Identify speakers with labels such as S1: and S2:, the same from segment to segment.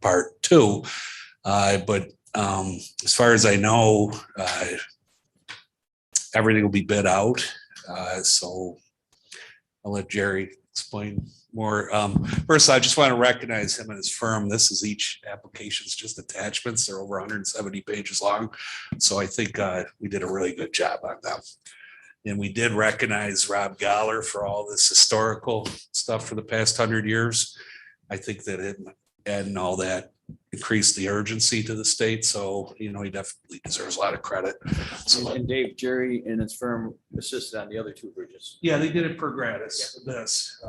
S1: part too. But as far as I know, everything will be bid out. So I'll let Jerry explain more. First, I just want to recognize him and his firm. This is each application's just attachments. They're over 170 pages long. So I think we did a really good job on them. And we did recognize Rob Goller for all this historical stuff for the past 100 years. I think that it and all that increased the urgency to the state. So, you know, he definitely deserves a lot of credit. So,
S2: And Dave, Jerry and his firm assisted on the other two bridges.
S1: yeah, they did it per gratis. This.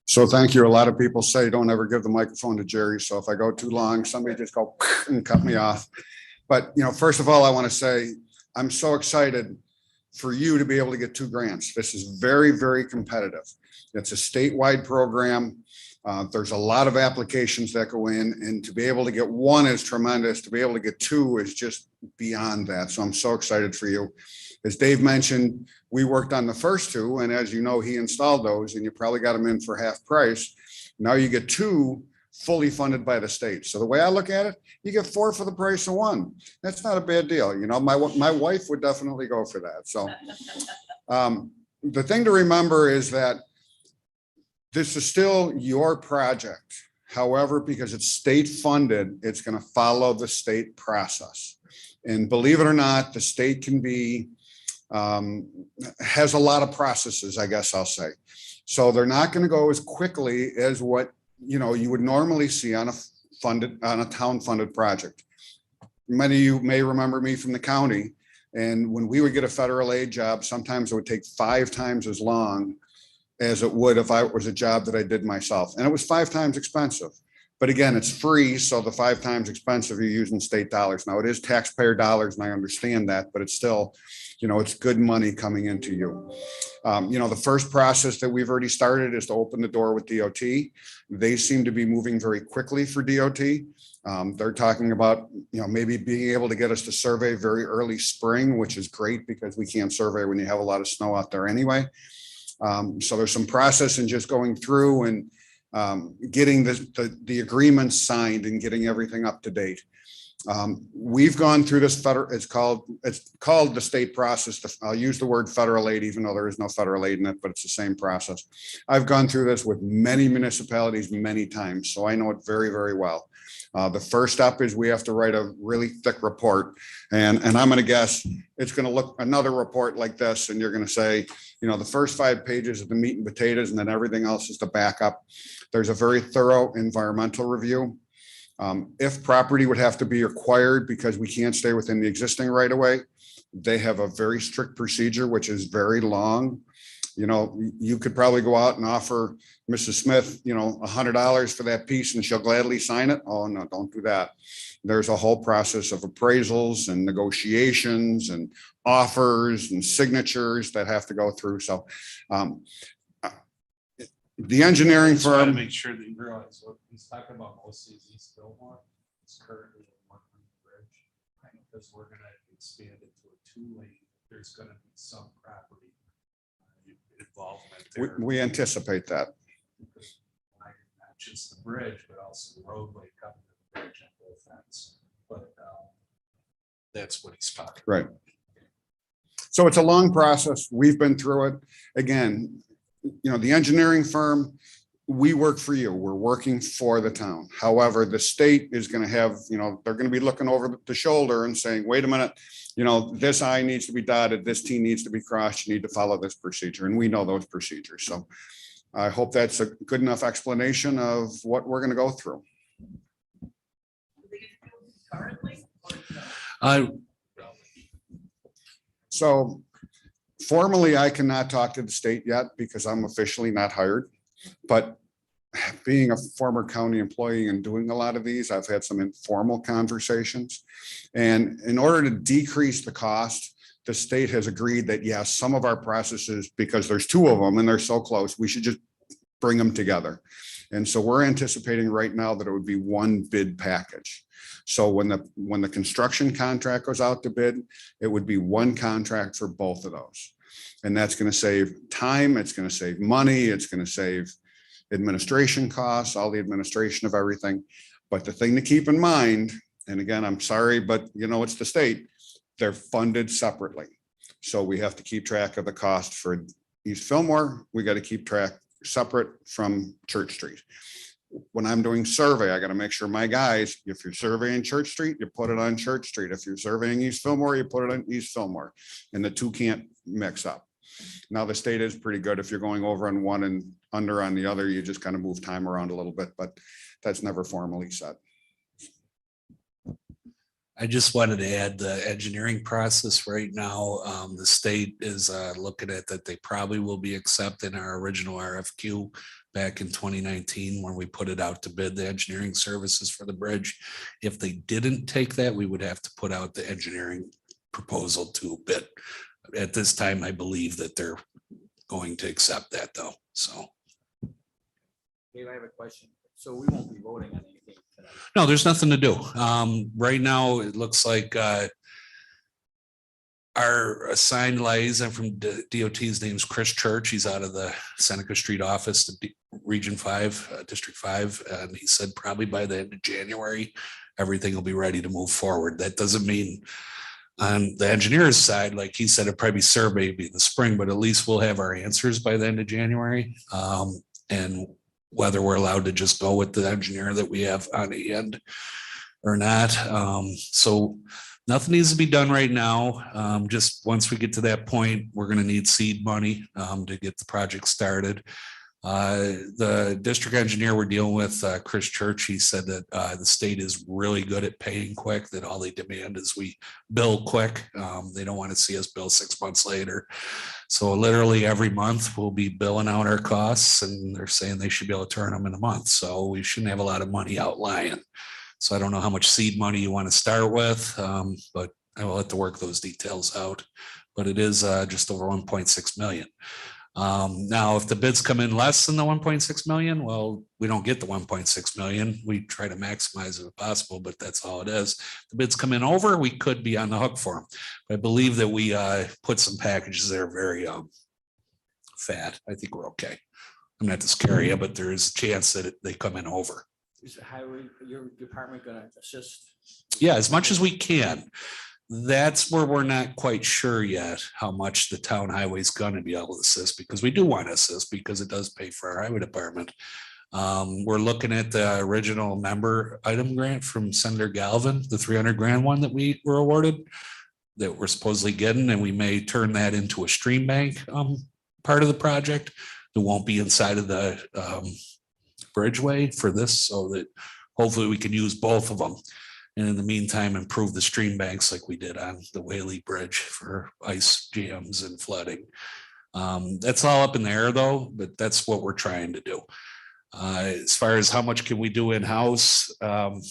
S3: So thank you. A lot of people say don't ever give the microphone to Jerry. So if I go too long, somebody just go and cut me off. But, you know, first of all, I want to say I'm so excited for you to be able to get 2 grants. This is very, very competitive. It's a statewide program. There's a lot of applications that go in, and to be able to get 1 is tremendous. To be able to get 2 is just beyond that. So I'm so excited for you. As Dave mentioned, we worked on the first 2, and as you know, he installed those, and you probably got them in for half price. Now you get 2 fully funded by the state. So the way I look at it, you get 4 for the price of 1. That's not a bad deal. You know, my wife would definitely go for that. So the thing to remember is that this is still your project. However, because it's state funded, it's going to follow the state process. And believe it or not, the state can be, has a lot of processes, I guess I'll say. So they're not going to go as quickly as what, you know, you would normally see on a town funded project. Many of you may remember me from the county, and when we would get a federal aid job, sometimes it would take 5 times as long as it would if it was a job that I did myself. And it was 5 times expensive. But again, it's free. So the 5 times expensive, you're using state dollars. Now it is taxpayer dollars, and I understand that, but it's still, you know, it's good money coming into you. You know, the first process that we've already started is to open the door with DOT. They seem to be moving very quickly for DOT. They're talking about, you know, maybe being able to get us to survey very early spring, which is great because we can't survey when you have a lot of snow out there anyway. So there's some process in just going through and getting the agreements signed and getting everything up to date. We've gone through this federal, it's called the state process. I'll use the word federal aid, even though there is no federal aid in it, but it's the same process. I've gone through this with many municipalities many times, so I know it very, very well. The first step is we have to write a really thick report, and I'm going to guess it's going to look another report like this, and you're going to say, you know, the first 5 pages of the meat and potatoes, and then everything else is the backup. There's a very thorough environmental review. If property would have to be acquired because we can't stay within the existing right of way, they have a very strict procedure, which is very long. You know, you could probably go out and offer Mrs. Smith, you know, $100 for that piece and she'll gladly sign it. Oh, no, don't do that. There's a whole process of appraisals and negotiations and offers and signatures that have to go through. So the engineering firm.
S1: To make sure that you realize what he's talking about mostly is East Fillmore. It's currently a 1-lane bridge because we're going to expand it to a 2-lane. There's going to be some property involvement there.
S3: We anticipate that.
S1: Not just the bridge, but also the roadway coming to the bridge on both ends. But that's what he's talking about.
S3: Right. So it's a long process. We've been through it. Again, you know, the engineering firm, we work for you. We're working for the town. However, the state is going to have, you know, they're going to be looking over the shoulder and saying, wait a minute, you know, this I needs to be dotted, this T needs to be crossed, you need to follow this procedure. And we know those procedures. So I hope that's a good enough explanation of what we're going to go through. So formally, I cannot talk to the state yet because I'm officially not hired, but being a former county employee and doing a lot of these, I've had some informal conversations. And in order to decrease the cost, the state has agreed that, yes, some of our processes, because there's 2 of them and they're so close, we should just bring them together. And so we're anticipating right now that it would be 1 bid package. So when the construction contract goes out to bid, it would be 1 contract for both of those. And that's going to save time. It's going to save money. It's going to save, administration costs, all the administration of everything. But the thing to keep in mind, and again, I'm sorry, but you know, it's the state, they're funded separately. So we have to keep track of the cost for East Fillmore. We got to keep track separate from Church Street. When I'm doing survey, I got to make sure my guys, if you're surveying Church Street, you put it on Church Street. If you're surveying East Fillmore, you put it on East Fillmore, and the two can't mix up. Now, the state is pretty good. If you're going over on one and under on the other, you just kind of move time around a little bit, but that's never formally said.
S1: I just wanted to add the engineering process right now. The state is looking at that they probably will be accepting our original RFQ back in 2019 when we put it out to bid the engineering services for the bridge. If they didn't take that, we would have to put out the engineering proposal to bid. At this time, I believe that they're going to accept that though. So.
S2: Dave, I have a question. So we won't be voting on anything tonight.
S1: No, there's nothing to do. Right now, it looks like our assigned liaison from DOT's name's Chris Church. He's out of the Seneca Street office, Region 5, District 5. And he said probably by the end of January, everything will be ready to move forward. That doesn't mean on the engineer's side, like he said, it'll probably be survey in the spring, but at least we'll have our answers by the end of January. And whether we're allowed to just go with the engineer that we have on the end or not. So nothing needs to be done right now. Just once we get to that point, we're going to need seed money to get the project started. The district engineer we're dealing with, Chris Church, he said that the state is really good at paying quick, that all they demand is we bill quick. They don't want to see us bill 6 months later. So literally every month we'll be billing out our costs, and they're saying they should be able to turn them in a month. So we shouldn't have a lot of money out lying. So I don't know how much seed money you want to start with, but I will have to work those details out. But it is just over 1.6 million. Now, if the bids come in less than the 1.6 million, well, we don't get the 1.6 million. We try to maximize it if possible, but that's all it is. If the bids come in over, we could be on the hook for them. But I believe that we put some packages that are very fat. I think we're okay. I'm not to scare you, but there is a chance that they come in over.
S2: Is the highway, your department going to assist?
S1: Yeah, as much as we can. That's where we're not quite sure yet how much the town highway is going to be able to assist, because we do want to assist because it does pay for our highway department. We're looking at the original member item grant from Senator Galvin, the 300 grand one that we were awarded that we're supposedly getting, and we may turn that into a stream bank part of the project that won't be inside of the bridgeway for this, so that hopefully we can use both of them. And in the meantime, improve the stream banks like we did on the Whaley Bridge for ice jams and flooding. That's all up in the air though, but that's what we're trying to do. As far as how much can we do in-house, I'm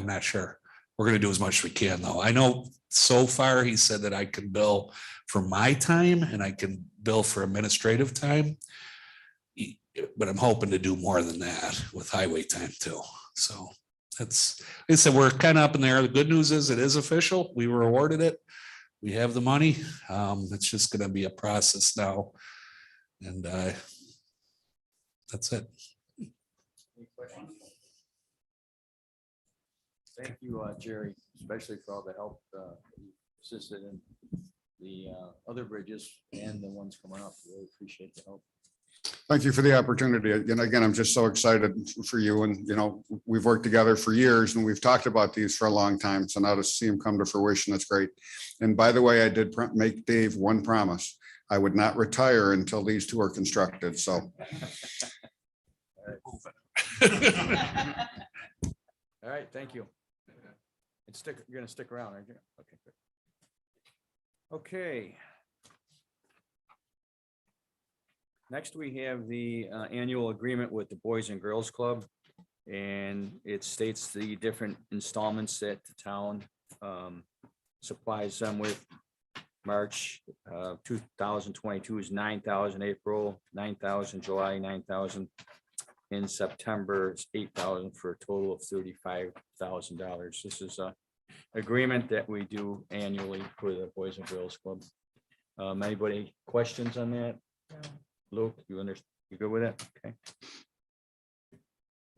S1: not sure. We're going to do as much as we can though. I know so far he said that I can bill for my time and I can bill for administrative time, but I'm hoping to do more than that with highway time too. So that's, like I said, we're kind of up in the air. The good news is it is official. We were awarded it. We have the money. It's just going to be a process now. And that's it.
S2: Any questions? Thank you, Jerry, especially for all the help you assisted in the other bridges and the ones coming up. Really appreciate the help.
S3: Thank you for the opportunity. And again, I'm just so excited for you. And, you know, we've worked together for years and we've talked about these for a long time. So now to see them come to fruition, that's great. And by the way, I did make Dave one promise. I would not retire until these two are constructed. So.
S2: All right, thank you. And you're going to stick around, aren't you? Okay, good. Okay. Next, we have the annual agreement with the Boys and Girls Club, and it states the different installments that the town supplies them with. March 2022 is $9,000, April $9,000, July $9,000, in September it's $8,000 for a total of $35,000. This is an agreement that we do annually for the Boys and Girls Club. Anybody questions on that? Luke, you good with it? Okay.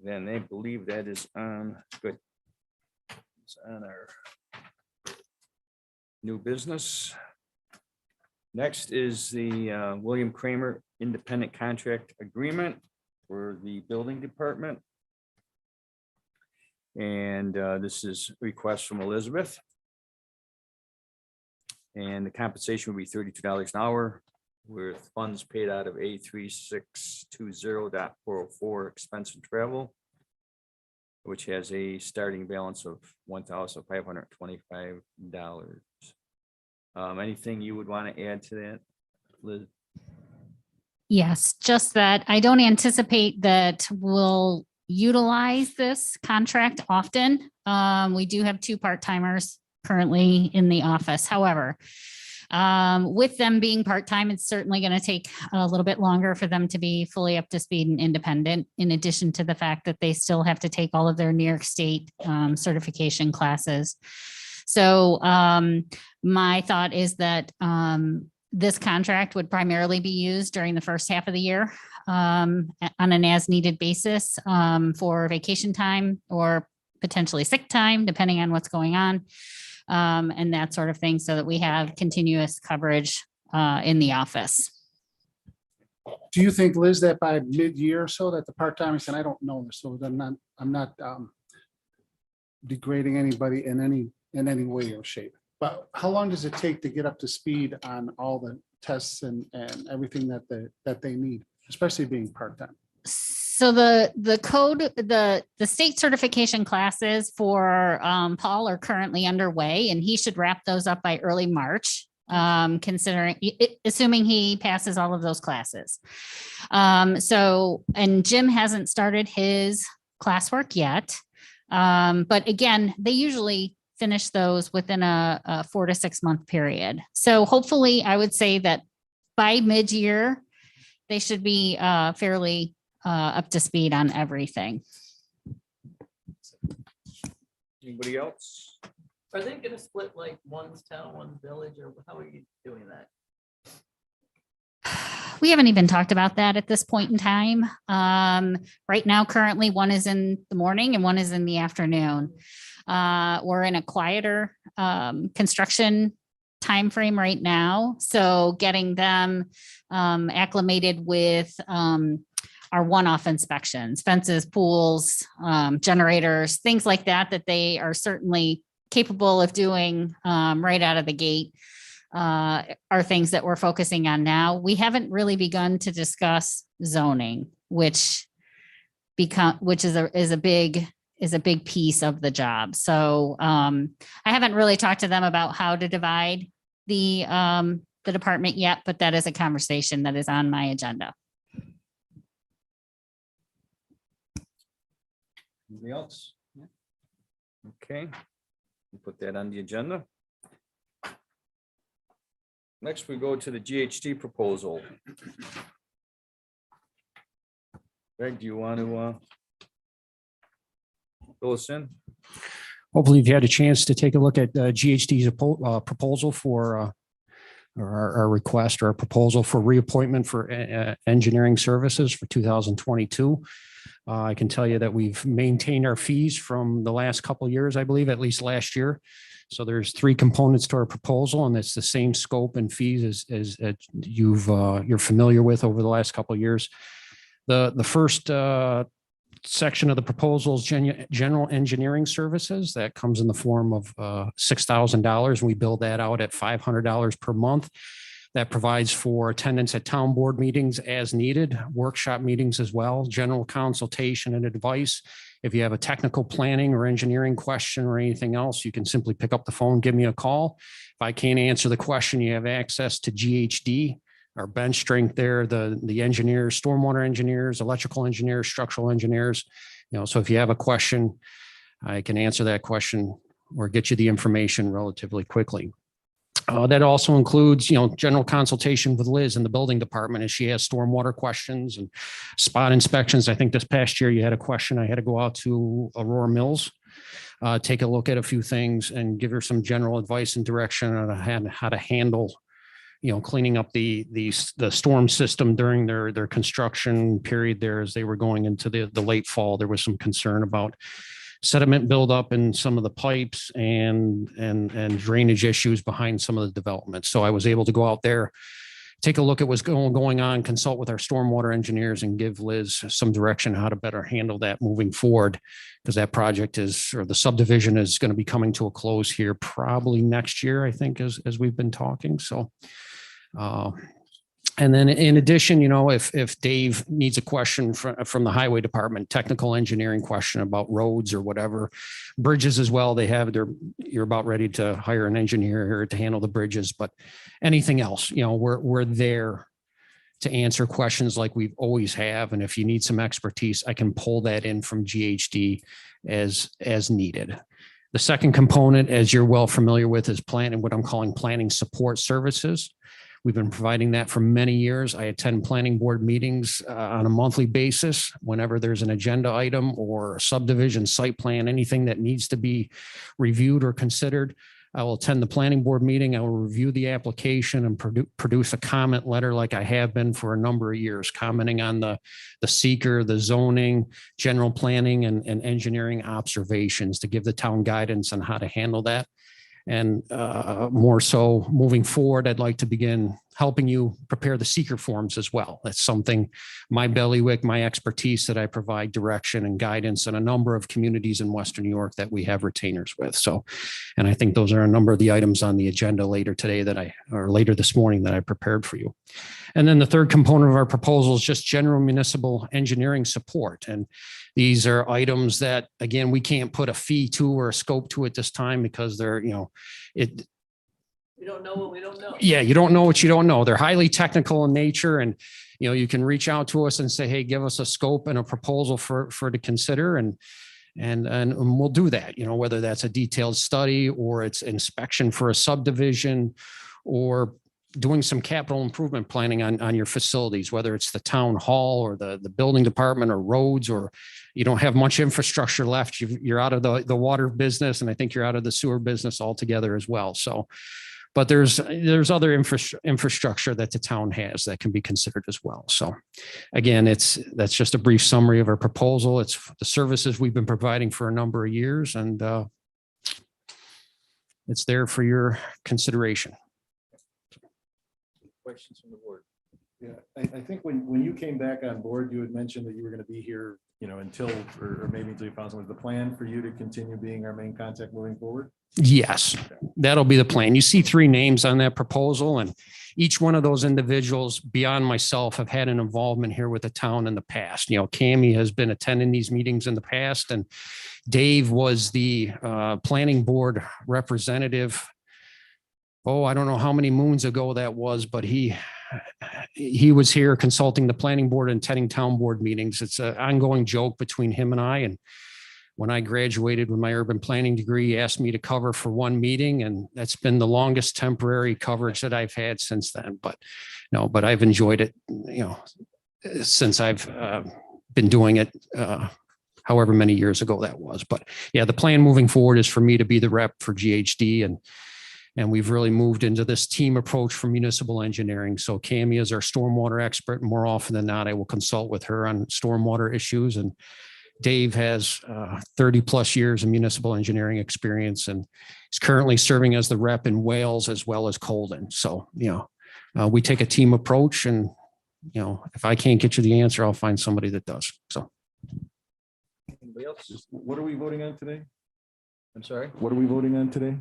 S2: Then I believe that is on, good. It's on our new business. Next is the William Kramer independent contract agreement for the building department. And this is a request from Elizabeth. And the compensation will be $32 an hour with funds paid out of A3620.404 expense and travel, which has a starting balance of $1,525. Anything you would want to add to that, Liz?
S4: Yes, just that I don't anticipate that we'll utilize this contract often. We do have 2 part-timers currently in the office. However, with them being part-time, it's certainly going to take a little bit longer for them to be fully up to speed and independent, in addition to the fact that they still have to take all of their New York State certification classes. So my thought is that this contract would primarily be used during the first half of the year on an as-needed basis for vacation time or potentially sick time, depending on what's going on, and that sort of thing, so that we have continuous coverage in the office.
S5: Do you think, Liz, that by mid-year or so that the part-timers, and I don't know, so I'm not degrading anybody in any way or shape, but how long does it take to get up to speed on all the tests and everything that they need, especially being part-time?
S4: So the code, the state certification classes for Paul are currently underway, and he should wrap those up by early March, assuming he passes all of those classes. And Jim hasn't started his classwork yet. But again, they usually finish those within a 4 to 6 month period. So hopefully I would say that by mid-year, they should be fairly up to speed on everything.
S2: Anybody else?
S6: Are they gonna split like one's town, one's village, or how are you doing that?
S4: We haven't even talked about that at this point in time. Right now, currently, one is in the morning and one is in the afternoon. We're in a quieter construction timeframe right now. So getting them acclimated with our one-off inspections, fences, pools, generators, things like that, that they are certainly capable of doing right out of the gate, are things that we're focusing on now. We haven't really begun to discuss zoning, which is a big piece of the job. So I haven't really talked to them about how to divide the department yet, but that is a conversation that is on my agenda.
S2: Anybody else? Okay, we'll put that on the agenda. Next, we go to the GHD proposal. Greg, do you want to fill us in?
S7: Hopefully you've had a chance to take a look at GHD's proposal for our request or our proposal for reappointment for engineering services for 2022. I can tell you that we've maintained our fees from the last couple of years, I believe, at least last year. So there's 3 components to our proposal, and it's the same scope and fees as you're familiar with over the last couple of years. The first section of the proposal is general engineering services. That comes in the form of $6,000. We build that out at $500 per month. That provides for attendance at town board meetings as needed, workshop meetings as well, general consultation and advice. If you have a technical planning or engineering question or anything else, you can simply pick up the phone, give me a call. If I can't answer the question, you have access to GHD, our bench strength there, the engineers, stormwater engineers, electrical engineers, structural engineers. So if you have a question, I can answer that question or get you the information relatively quickly. That also includes, general consultation with Liz in the building department as she has stormwater questions and spot inspections. I think this past year you had a question. I had to go out to Aurora Mills, take a look at a few things and give her some general advice and direction on how to handle cleaning up the storm system during their construction period there as they were going into the late fall. There was some concern about sediment buildup in some of the pipes and drainage issues behind some of the development. So I was able to go out there, take a look at what's going on, consult with our stormwater engineers, and give Liz some direction how to better handle that moving forward, because that project or the subdivision is going to be coming to a close here probably next year, I think, as we've been talking. So, and then in addition, if Dave needs a question from the highway department, technical engineering question about roads or whatever, bridges as well, you're about ready to hire an engineer here to handle the bridges, but anything else, we're there to answer questions like we've always have. And if you need some expertise, I can pull that in from GHD as needed. The second component, as you're well familiar with, is planning, what I'm calling planning support services. We've been providing that for many years. I attend planning board meetings on a monthly basis whenever there's an agenda item or a subdivision site plan, anything that needs to be reviewed or considered. I will attend the planning board meeting. I will review the application and produce a comment letter like I have been for a number of years, commenting on the seeker, the zoning, general planning, and engineering observations to give the town guidance on how to handle that. And more so moving forward, I'd like to begin helping you prepare the seeker forms as well. That's something, my bailiwick, my expertise, that I provide direction and guidance in a number of communities in Western New York that we have retainers with. So, and I think those are a number of the items on the agenda later today or later this morning that I prepared for you. And then the third component of our proposal is just general municipal engineering support. And these are items that, again, we can't put a fee to or a scope to at this time because they're,
S6: We don't know what we don't know.
S7: yeah, you don't know what you don't know. They're highly technical in nature, and you can reach out to us and say, hey, give us a scope and a proposal for to consider, and we'll do that. Whether that's a detailed study or it's inspection for a subdivision or doing some capital improvement planning on your facilities, whether it's the town hall or the building department or roads, or you don't have much infrastructure left. You're out of the water business, and I think you're out of the sewer business altogether as well. So, but there's other infrastructure that the town has that can be considered as well. So again, that's just a brief summary of our proposal. It's the services we've been providing for a number of years, and it's there for your consideration.
S2: Questions from the board?
S8: Yeah, I think when you came back on board, you had mentioned that you were going to be here, until, or maybe until you found someone. The plan for you to continue being our main contact moving forward? Yes,
S7: that'll be the plan. You see 3 names on that proposal, and each one of those individuals beyond myself have had an involvement here with the town in the past. Cammie has been attending these meetings in the past, and Dave was the planning board representative. Oh, I don't know how many moons ago that was, but he was here consulting the planning board and attending town board meetings. It's an ongoing joke between him and I. And when I graduated with my urban planning degree, he asked me to cover for one meeting, and that's been the longest temporary coverage that I've had since then. But I've enjoyed it, since I've been doing it, however many years ago that was. But yeah, the plan moving forward is for me to be the rep for GHD, and we've really moved into this team approach for municipal engineering. So Cammie is our stormwater expert. More often than not, I will consult with her on stormwater issues. And Dave has 30 plus years of municipal engineering experience, and he's currently serving as the rep in Wales as well as Colden. So, we take a team approach, and, if I can't get you the answer, I'll find somebody that does. So.
S2: Anybody else?
S8: What are we voting on today?
S2: I'm sorry.
S8: What are we voting on today?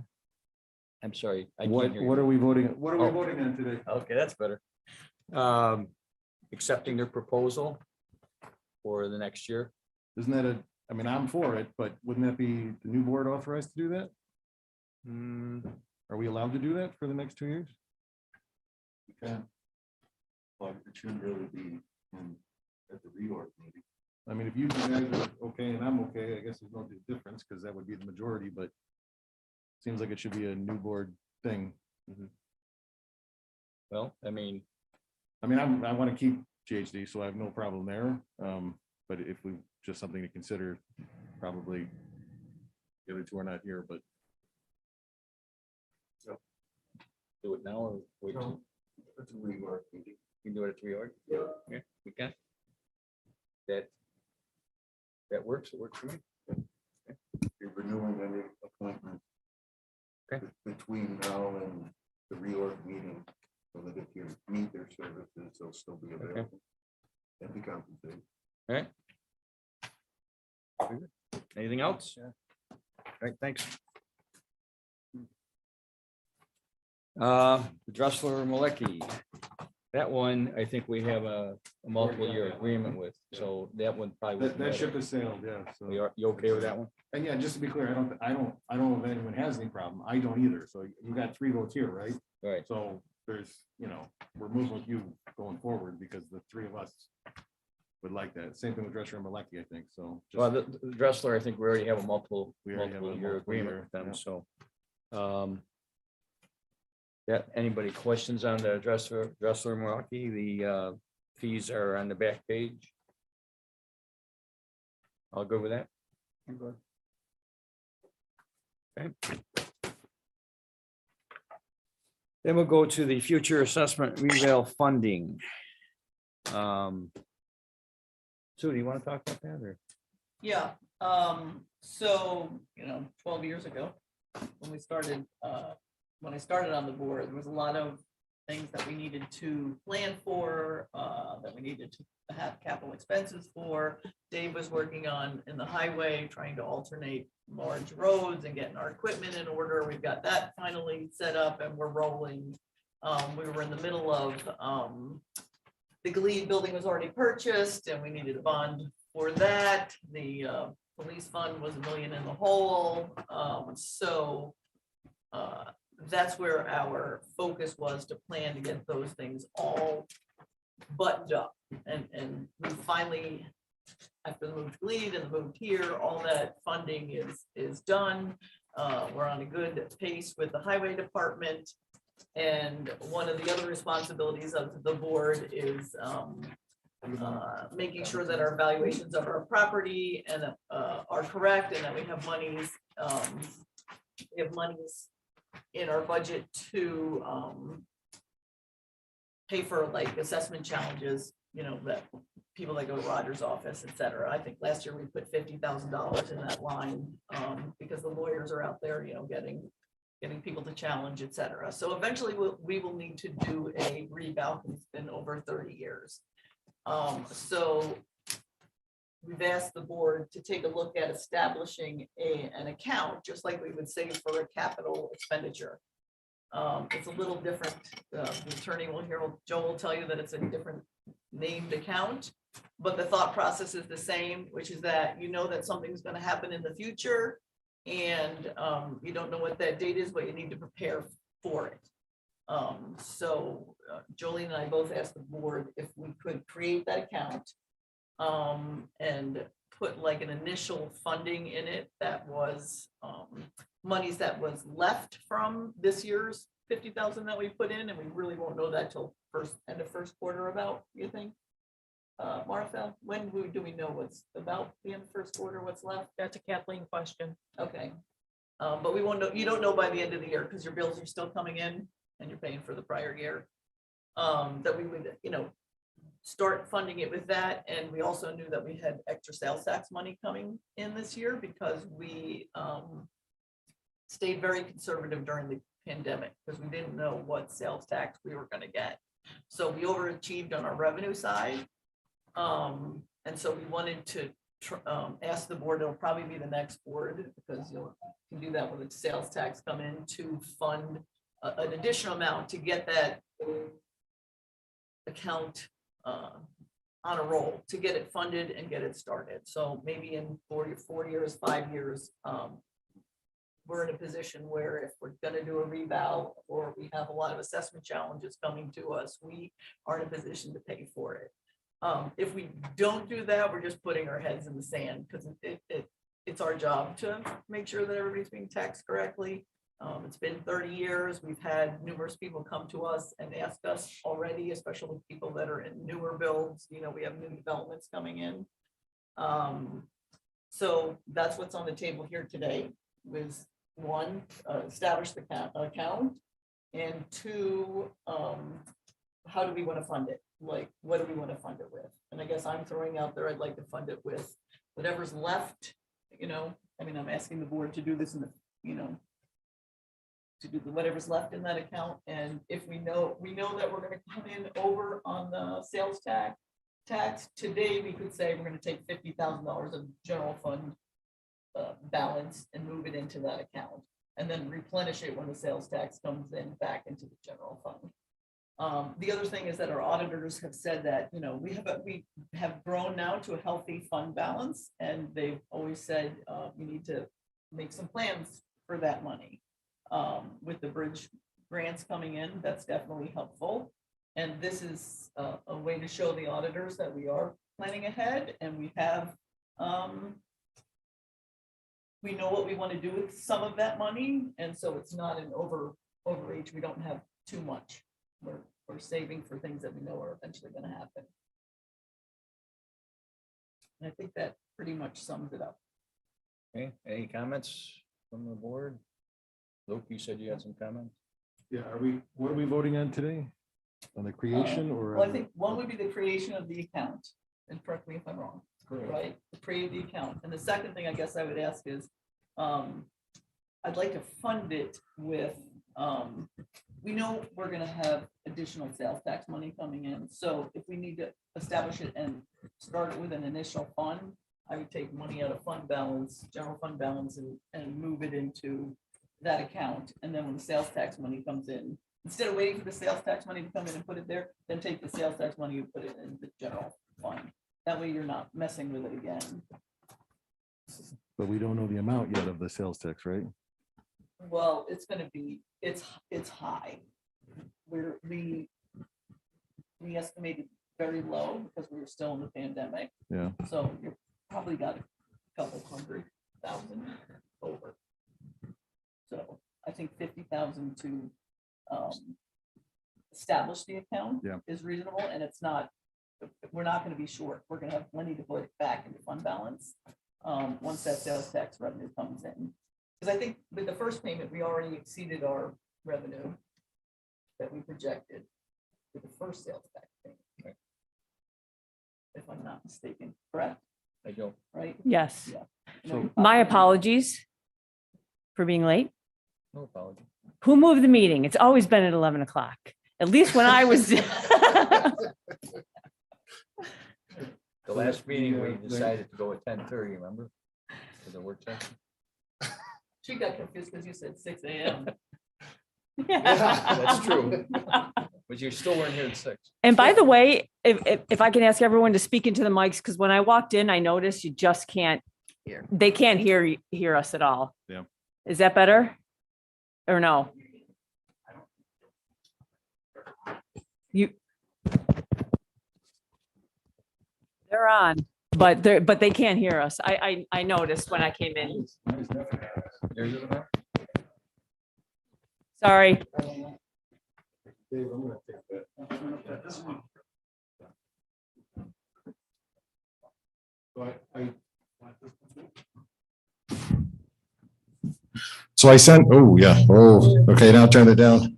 S2: I'm sorry. I can't
S8: What
S2: hear you.
S8: are we voting? What are we
S2: Oh.
S8: voting on today?
S2: Okay, that's better. Accepting their proposal for the next year.
S8: Isn't that I'm for it, but wouldn't that be the new board authorized to do that? Are we allowed to do that for the next 2 years?
S9: Okay. But it shouldn't really be at the reorg maybe.
S8: If you guys are okay and I'm okay, I guess there's no big difference because that would be the majority, but it seems like it should be a new board thing.
S2: Well,
S8: I want to keep GHD, so I have no problem there. But if we just something to consider, probably the other 2 are not here, but
S2: do it now or wait.
S9: It's a rework meeting.
S2: You can do it at 3 hours? Yeah, we can. That works, it works for me.
S9: You're renewing any appointment.
S2: Okay.
S9: Between now and the reorg meeting, so that if you need their services, they'll still be available. And be compensated.
S2: All right. Very good. Anything else? All right, thanks. Dressler Malecki. That one, I think we have a multiple year agreement with, so that one probably. wouldn't
S8: That ship
S2: matter.
S8: has sailed, yeah. So,
S2: You okay with that one?
S8: and yeah, just to be clear, I don't know if anyone has any problem. I don't either. So you got 3 votes here, right?
S2: All right.
S8: So there's, we're moving with you going forward because the 3 of us would like that. Same thing with Dresser and Malecki, I think. So. just-
S2: Well, the Dressler, I think we already have a multiple
S8: We already have a
S2: year
S8: multiple
S2: agreement
S8: year,
S2: with them,
S8: yeah.
S2: so. Yeah, anybody questions on the Dressler Malecki? The fees are on the back page. I'll go with that. Okay. Then we'll go to the future assessment revale funding. Sue, do you want to talk about that or?
S6: Yeah, so, 12 years ago, when we started, when I started on the board, there was a lot of things that we needed to plan for, that we needed to have capital expenses for. Dave was working on in the highway, trying to alternate large roads and getting our equipment in order. We've got that finally set up and we're rolling. We were in the middle of, the Glebe building was already purchased and we needed a bond for that. The police fund was $1 million in the hole. That's where our focus was, to plan to get those things all buttoned up. And we finally, after the move to Glebe and the move here, all that funding is done. We're on a good pace with the highway department. And one of the other responsibilities of the board is making sure that our valuations of our property and are correct, and that we have monies in our budget to pay for like assessment challenges, that people that go to Roger's office, et cetera. I think last year we put $50,000 in that line because the lawyers are out there, getting people to challenge, et cetera. So eventually we will need to do a reval. It's been over 30 years. So we've asked the board to take a look at establishing an account, just like we would save for a capital expenditure. It's a little different. The attorney will hear, Joe will tell you that it's a different named account, but the thought process is the same, which is that that something's going to happen in the future, and you don't know what that date is, but you need to prepare for it. So Jolene and I both asked the board if we could create that account and put like an initial funding in it that was monies that was left from this year's 50,000 that we put in, and we really won't know that till end of first quarter about, you think? Martha, when do we know what's about the end of first quarter, what's left?
S10: That's a Kathleen question.
S6: Okay. But we won't know, you don't know by the end of the year because your bills are still coming in and you're paying for the prior year. That we would, start funding it with that. And we also knew that we had extra sales tax money coming in this year because we stayed very conservative during the pandemic because we didn't know what sales tax we were going to get. So we overachieved on our revenue side. And so we wanted to ask the board, it'll probably be the next board because you can do that with the sales tax come in, to fund an additional amount to get that account on a roll, to get it funded and get it started. So maybe in 4 years, 5 years, we're in a position where if we're going to do a reval or we have a lot of assessment challenges coming to us, we are in a position to pay for it. If we don't do that, we're just putting our heads in the sand because it's our job to make sure that everybody's being taxed correctly. It's been 30 years. We've had numerous people come to us and ask us already, especially people that are in newer builds. We have new developments coming in. So that's what's on the table here today, was 1, establish the account, and 2, how do we want to fund it? Like, what do we want to fund it with? And I guess I'm throwing out there, I'd like to fund it with whatever's left, you know, I mean, I'm asking the board to do this in the, you know, to do whatever's left in that account. And if we know that we're gonna come in over on the sales tax, today we could say we're gonna take $50,000 of general fund balance and move it into that account, and then replenish it when the sales tax comes in back into the general fund. The other thing is that our auditors have said that, you know, we have grown now to a healthy fund balance, and they've always said we need to make some plans for that money. With the bridge grants coming in, that's definitely helpful. And this is a way to show the auditors that we are planning ahead, and we have, we know what we want to do with some of that money. And so it's not an overreach. We don't have too much. We're saving for things that we know are eventually going to happen. And I think that pretty much sums it up.
S2: Okay, any comments from the board? Luke, you said you had some comments?
S8: Yeah, what are we voting on today? On the creation or?
S6: Well, I think one would be the creation of the account, and correct me if I'm wrong, right? To create the account. And the second thing I guess I would ask is, I'd like to fund it with, we know we're gonna have additional sales tax money coming in. So if we need to establish it and start it with an initial fund, I would take money out of fund balance, general fund balance, and move it into that account. And then when the sales tax money comes in, instead of waiting for the sales tax money to come in and put it there, then take the sales tax money and put it in the general fund. That way you're not messing with it again.
S8: But we don't know the amount yet of the sales tax, right?
S6: Well, it's gonna be, it's high. We estimated very low because we were still in the pandemic.
S8: Yeah.
S6: So you probably got a couple 100,000 over. So I think 50,000 to establish the account is reasonable, and it's not, we're not going to be short. We're going to have plenty to put it back into fund balance once that sales tax revenue comes in. Because I think with the first payment, we already exceeded our revenue that we projected with the first sales tax payment. Right. If I'm not mistaken, correct?
S2: I go.
S6: Right?
S10: Yes.
S6: Yeah.
S8: So-
S10: My apologies for being late.
S2: No apology.
S10: Who moved the meeting? It's always been at 11 o'clock. At least when I was.
S2: The last meeting, we decided to go at 10:30, remember? For the work session.
S6: She got confused because you said 6 a.m.
S2: That's true. But you still weren't here at 6.
S10: And by the way, if I can ask everyone to speak into the mics, because when I walked in, I noticed you just can't, they can't hear us at all.
S8: Yeah.
S10: Is that better? Or no? They're on, but they can't hear us. I noticed when I came in. Sorry.
S8: Dave, I'm gonna take that. So I sent, okay, now turn it down.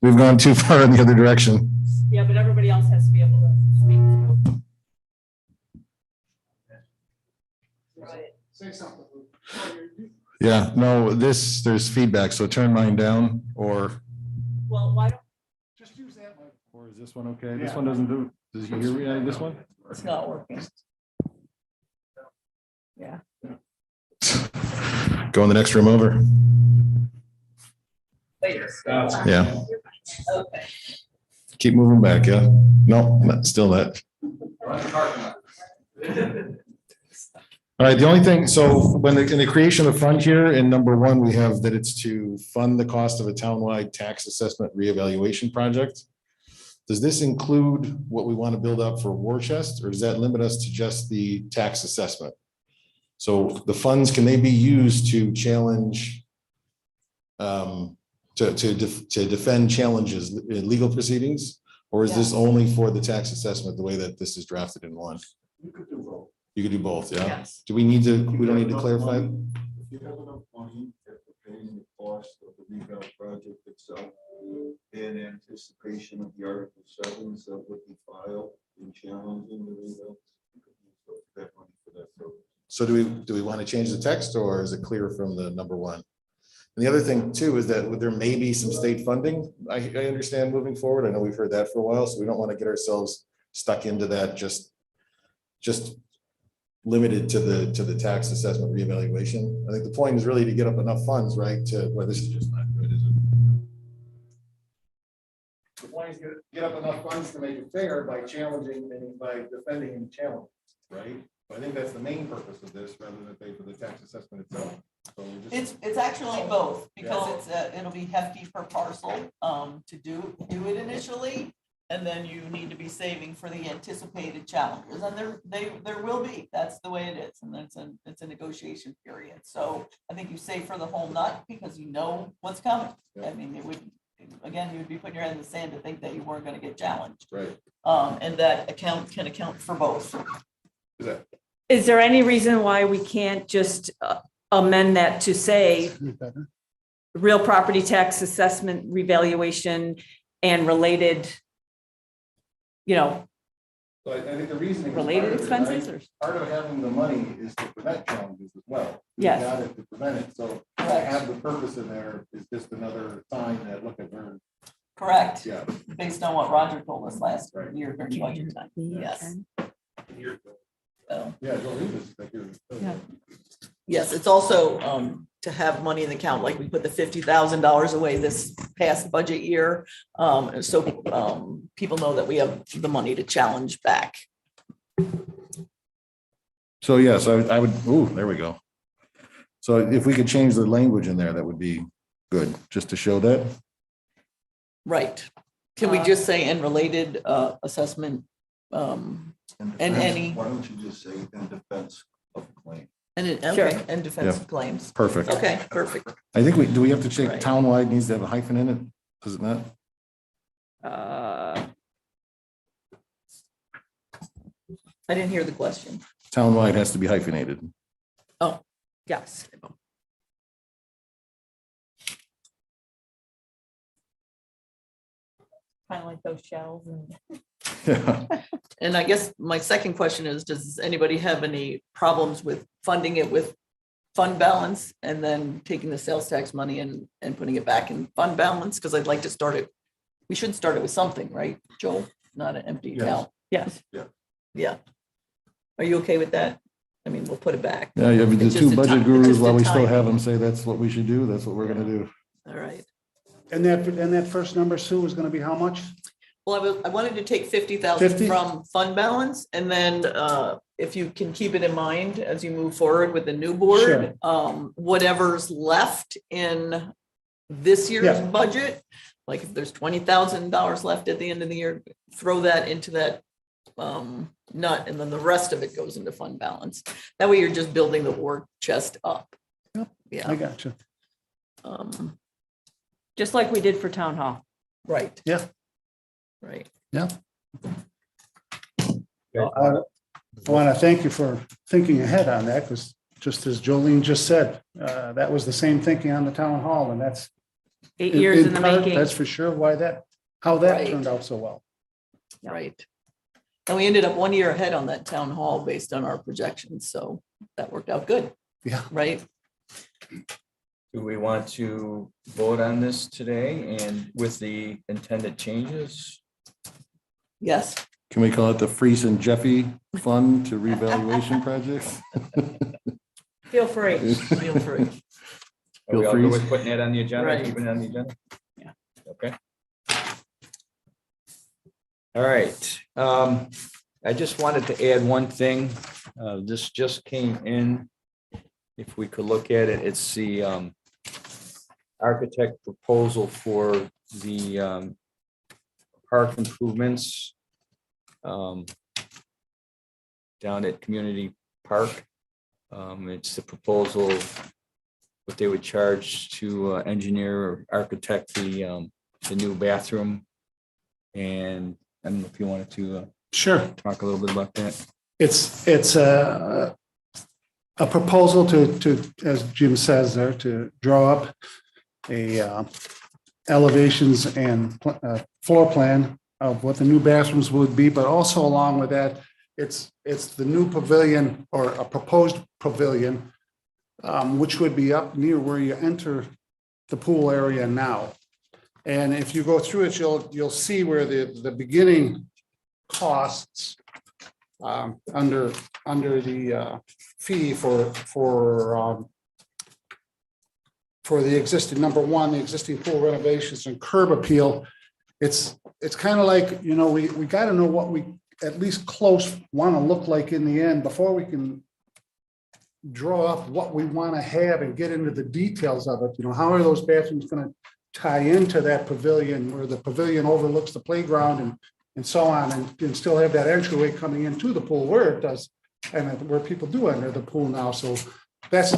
S8: We've gone too far in the other direction.
S10: Yeah, but everybody else has to be able to speak.
S5: Say something.
S8: Yeah, no, there's feedback, so turn mine down or.
S10: Well, why don't
S5: Just use that one.
S8: Or is this one okay? This one doesn't do, does you hear me on this one?
S6: It's not working.
S10: Yeah.
S8: Go in the next room over.
S6: Wait.
S8: Yeah,
S6: Okay.
S8: keep moving back, yeah. No, still that. All right, the only thing, so when in the creation of fund here in number 1, we have that it's to fund the cost of a townwide tax assessment reevaluation project. Does this include what we want to build up for war chest, or does that limit us to just the tax assessment? So the funds, can they be used to challenge, to defend challenges in legal proceedings? Or is this
S6: Yes.
S8: only for the tax assessment, the way that this is drafted in 1?
S9: You could do both.
S8: You could do both, yeah?
S6: Yes.
S8: Do we need to, we don't need to clarify?
S9: If you have enough money to pay the cost of the rebound project itself in anticipation of the Article 7
S8: So do we want to change the text or is it clear from the number one? And the other thing too is that there may be some state funding. I understand moving forward. I know we've heard that for a while, so we don't want to get ourselves stuck into that just limited to the tax assessment reevaluation. I think the point is really to get up enough funds, right? Well, this is just not good, is it? The point is get up enough funds to make it fair by challenging and by defending and challenging, right? I think that's the main purpose of this, rather than pay for the tax assessment itself. So
S6: It's actually both, because it'll be hefty per parcel, to do it initially. And then you need to be saving for the anticipated challenges, and there will be, that's the way it is, and it's a negotiation period. So I think you save for the whole nut, because you know what's coming. I mean, it would, again, you would be putting your head in the sand to think that you weren't gonna get challenged.
S8: right.
S6: And that can account for both.
S10: Is there any reason why we can't just amend that to say real property tax assessment revaluation and related,
S8: So I think the reasoning. is
S10: related
S8: part of it, right?
S10: expenses or?
S8: Part of having the money is to prevent challenges as well. We
S10: Yes.
S8: got it to prevent it. So to have the purpose in there is just another sign that, look at where,
S6: Correct,
S8: yeah.
S6: based on what Roger told us last
S8: Right.
S6: year during budget time. Yes. So,
S8: Yeah, go read this. Like you're-
S10: Yeah.
S6: yes, it's also to have money in the account, like we put the $50,000 away this past budget year. So people know that we have the money to challenge back.
S8: So yes, I would, ooh, there we go. So if we could change the language in there, that would be good, just to show that.
S6: Right. Can we just say in related assessment and any,
S9: Why don't you just say in defense of claim?
S6: and
S10: Sure.
S6: okay, and defensive claims?
S8: Perfect.
S6: Okay, perfect.
S8: I think do we have to check
S6: Right.
S8: townwide needs to have a hyphen in it? Does it not?
S6: I didn't hear the question.
S8: Townwide has to be hyphenated.
S10: Yes. Kind of like those shells and.
S6: And I guess my second question is, does anybody have any problems with funding it with fund balance and then taking the sales tax money and putting it back in fund balance? Because I'd like to start it, we should start it with something, right, Joel? Not an empty
S8: Yes.
S6: account.
S10: Yes.
S6: Yeah. Are you okay with that? I mean, we'll put it back.
S8: Yeah, you have the
S6: It's
S8: two
S6: just a
S8: budget
S6: ti-
S8: gurus,
S6: just a
S8: while we still have
S6: timing.
S8: them say that's what we should do, that's what we're gonna do.
S6: All right.
S5: And that first number, Sue, is gonna be how much?
S6: Well, I wanted to take 50,000
S5: 50?
S6: from fund balance, and then if you can keep it in mind as you move forward with the new board, whatever's left in this year's
S5: Yeah.
S6: budget, like if there's $20,000 left at the end of the year, throw that into that nut, and then the rest of it goes into fund balance. That way you're just building the war chest up.
S5: I
S6: Yeah,
S5: got you.
S10: Just like we did for town hall.
S6: right.
S5: Yeah.
S6: Right.
S5: I want to thank you for thinking ahead on that, because just as Jolene just said, that was the same thinking on the town hall, and that's
S10: 8 years in the
S5: part,
S10: making.
S5: That's for sure how that
S6: Right.
S5: turned out so well.
S10: Yeah.
S6: Right. And we ended up 1 year ahead on that town hall based on our projections, so that worked out good.
S5: Yeah.
S6: Right?
S2: Do we want to vote on this today and with the intended changes?
S6: Yes.
S8: Can we call it the Freeze and Jeffy Fund to Revaluation Projects?
S10: Feel free.
S6: Feel free.
S2: Are we all
S8: Feel
S2: good
S8: free.
S2: with putting that on the agenda,
S6: Right.
S2: keeping it on the agenda?
S10: Yeah.
S2: Okay. All right, I just wanted to add one thing. This just came in. If we could look at it, it's the architect proposal for the park improvements down at Community Park. It's the proposal, what they would charge to engineer or architect the new bathroom. And I don't know if you wanted to
S5: Sure.
S2: talk a little bit about that.
S5: It's a proposal to, as Jim says there, to draw up a elevations and floor plan of what the new bathrooms would be, but also along with that, it's it's the new pavilion or a proposed pavilion, which would be up near where you enter the pool area now. And if you go through it, you'll see where the beginning costs under the fee for the existing, number one, the existing pool renovations and curb appeal. It's kind of like, you know, we got to know what we at least close want to look like in the end before we can draw up what we want to have and get into the details of it. You know, how are those bathrooms going to tie into that pavilion where the pavilion overlooks the playground and so on, and still have that entryway coming into the pool where it does, and where people do enter the pool now. So that's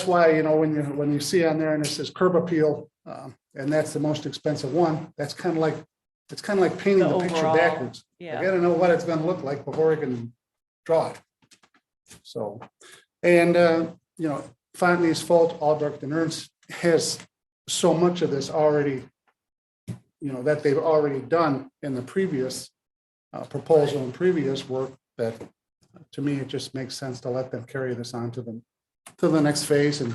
S5: why, you know, when you see on there and it says curb appeal, and that's the most expensive one, it's kind of like painting the picture
S10: overall,
S5: backwards. I
S10: Yeah.
S5: gotta know what it's gonna look like before I can draw it. So, and, you know, Fontenay's Fault, Albrecht and Ernst has so much of this already, you know, that they've already done in the previous proposal and previous work, that to me, it just makes sense to let them carry this on to the next phase.
S2: And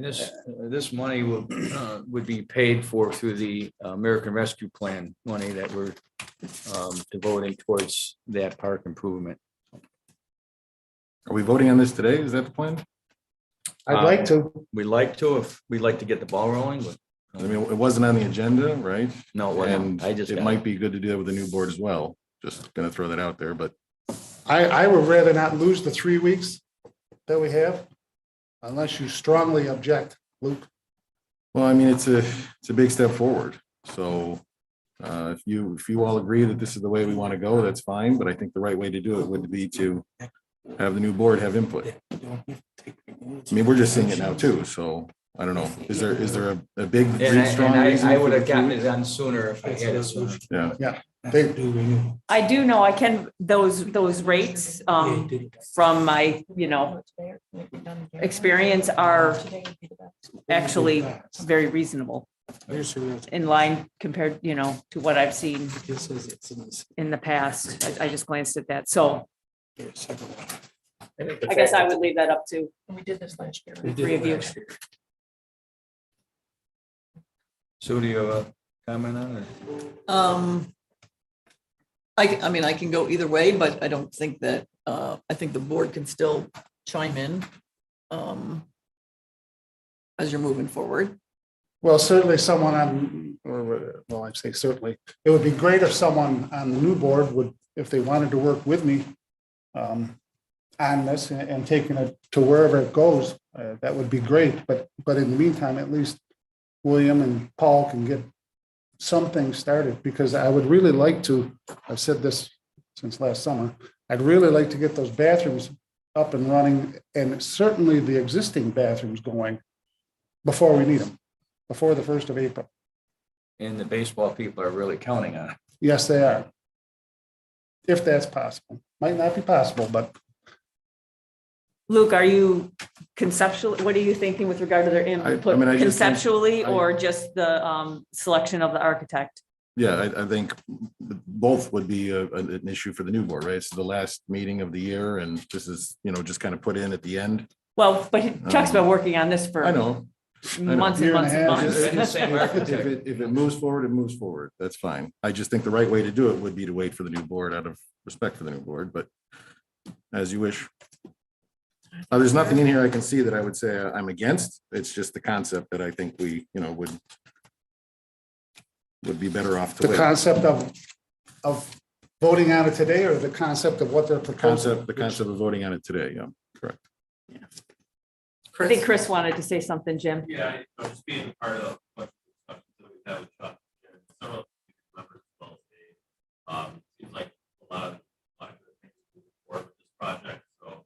S2: this money would be paid for through the American Rescue Plan money that we're devoting towards that park improvement.
S8: Are we voting on this today? Is that the plan?
S5: I'd like to.
S2: We'd like to, if we'd like to get the ball rolling, but
S8: I mean, it wasn't on the agenda, right?
S2: no, it wasn't.
S8: And
S2: I just.
S8: it
S2: got
S8: might be good to do that with the new board as well. Just gonna throw that out there, but
S5: I would rather not lose the 3 weeks that we have, unless you strongly object, Luke.
S8: well, I mean, it's a big step forward. So if you all agree that this is the way we want to go, that's fine. But I think the right way to do it would be to have the new board have input. I mean, we're just seeing it now too, so I don't know. Is there a big, strong reason?
S2: I would
S8: for
S2: have
S8: the
S2: gotten
S8: 2
S2: it on sooner if I had it sooner.
S8: Yeah,
S10: I do know, I can, those rates, from my, you know, experience are actually very reasonable in line compared, you know, to what I've seen in the past. I just glanced at that. So I guess I would leave that up to
S6: We did this last year.
S10: the three of you.
S2: So do you have a comment on it?
S6: I mean, I can go either way, but I don't think that, I think the board can still chime in as you're moving forward.
S5: Well, certainly someone on, or, well, I'd say certainly, it would be great if someone on the new board would, if they wanted to work with me on this and taking it to wherever it goes, that would be great. But in the meantime, at least William and Paul can get something started, because I would really like to, I've said this since last summer, I'd really like to get those bathrooms up and running, and certainly the existing bathrooms going before we need them, before the 1st of April.
S2: And the baseball people are really counting on it.
S5: Yes, they are. If that's possible. Might not be possible, but
S10: Luke, are you conceptually, what are you thinking with regard to their input?
S8: I mean, I just think-
S10: Conceptually, or just the selection of the architect?
S8: yeah, I think both would be an issue for the new board, right? It's the last meeting of the year, and this is, you know, just kind of put in at the end.
S10: Well, but Chuck's been working on this for
S8: I know.
S10: months and
S5: Year and
S10: months
S5: a
S10: and
S5: half.
S10: months.
S2: It's the same
S8: If
S2: architect.
S8: it moves forward, it moves forward. That's fine. I just think the right way to do it would be to wait for the new board out of respect for the new board, but as you wish. There's nothing in here I can see that I would say I'm against. It's just the concept that I think we, you know, would be better off to
S5: the
S8: wait.
S5: concept of voting on it today, or the concept of what they're proposing.
S8: The concept of voting on it today, yeah, correct.
S10: I think Chris wanted to say something, Jim.
S11: Yeah, I'm just being a part of what discussions that we've had with Chuck and several members as well. Seems like a lot of the things moving forward with this project. So,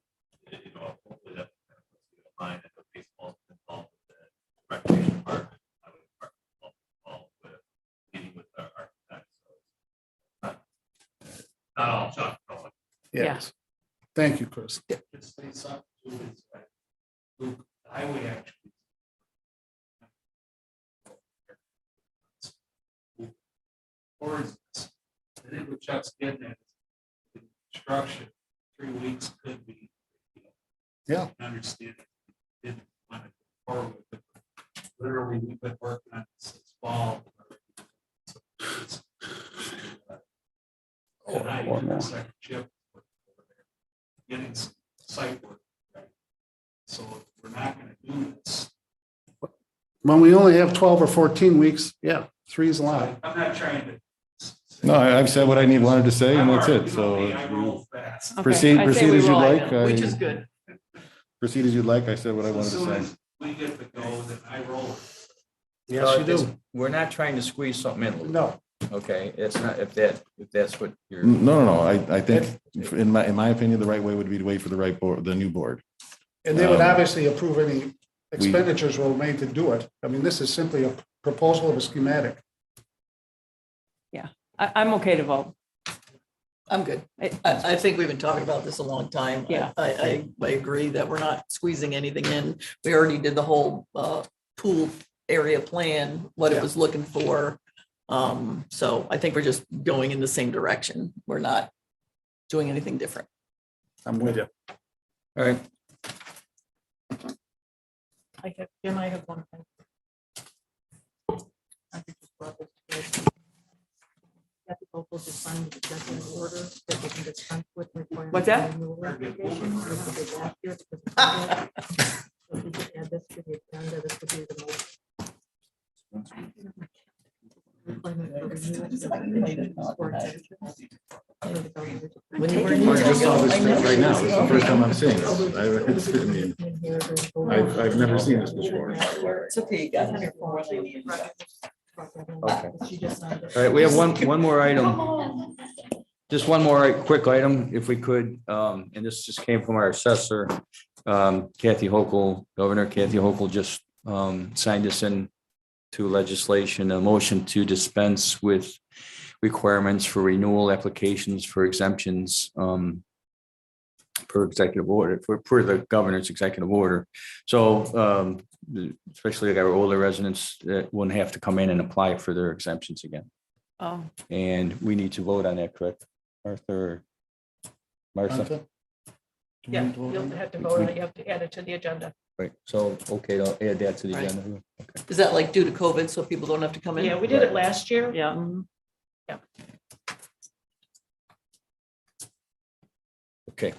S11: you know, hopefully that kind of puts you in mind that the baseball's involved with the recreation department, highway department involved with meeting with our architects. So it's not all Chuck.
S5: Yes. Thank you, Chris.
S11: Just say something to his, Luke, the highway actually. Or is this? I think what Chuck's getting at is
S1: construction, 3 weeks could be.
S5: Yeah.
S1: Understand. Didn't want to go forward with it. Literally, we've been working on this since fall. And I,
S7: Or more.
S1: second shift, getting some site work. Right? So if we're not gonna do this.
S5: When we only have 12 or 14 weeks, yeah, 3 is a lot.
S1: I'm not trying to.
S8: No, I've said what I wanted to say and that's
S1: I'm
S8: it.
S1: already-
S8: So
S1: I roll fast.
S10: Okay,
S8: proceed,
S10: I say
S8: proceed
S10: we
S8: as you'd
S10: roll.
S8: like.
S6: Which is
S8: I-
S6: good.
S8: Proceed as you'd like. I said what I
S1: As
S8: wanted to
S1: soon
S8: say.
S1: as we get the go, then I roll.
S5: Yes, you do.
S2: We're not trying to squeeze something in. Lou.
S5: No,
S2: Okay, it's not, if that's what you're.
S8: No. I think in my opinion, the right way would be to wait for the right board, the new board.
S5: and they would
S8: Um,
S5: obviously approve any expenditures were made to do it. I mean, this is simply a proposal of a schematic.
S10: I'm okay to vote.
S6: I'm good. I think we've been talking about this a long time.
S10: Yeah.
S6: I agree that we're not squeezing anything in. We already did the whole pool area plan, what it was looking for. So I think we're just going in the same direction. We're not doing anything different.
S5: I'm with you.
S2: All right,
S6: Jim, I have one thing.
S10: What's that?
S6: When you were in
S8: I just saw this
S6: Utah,
S8: right now. This is the first time I'm seeing this. I've never seen this before.
S6: It's okay, you got it.
S2: okay. All right, we have one more item. Just one more quick item, if we could, and this just came from our assessor, Kathy Hochul, Governor Kathy Hochul just signed this in to legislation, a motion to dispense with requirements for renewal applications for exemptions per executive order, for the governor's executive order. So especially like our older residents that wouldn't have to come in and apply for their exemptions again.
S10: Oh,
S2: And we need to vote on that, correct? Martha?
S5: Martha?
S12: Yeah, you'll have to vote on it. You have to add it to the agenda.
S2: Right, so, okay, I'll add that to the
S6: Right.
S2: agenda.
S6: Is that like due to COVID, so people don't have to come in?
S12: Yeah, we did it last year.
S10: yeah.
S2: Okay.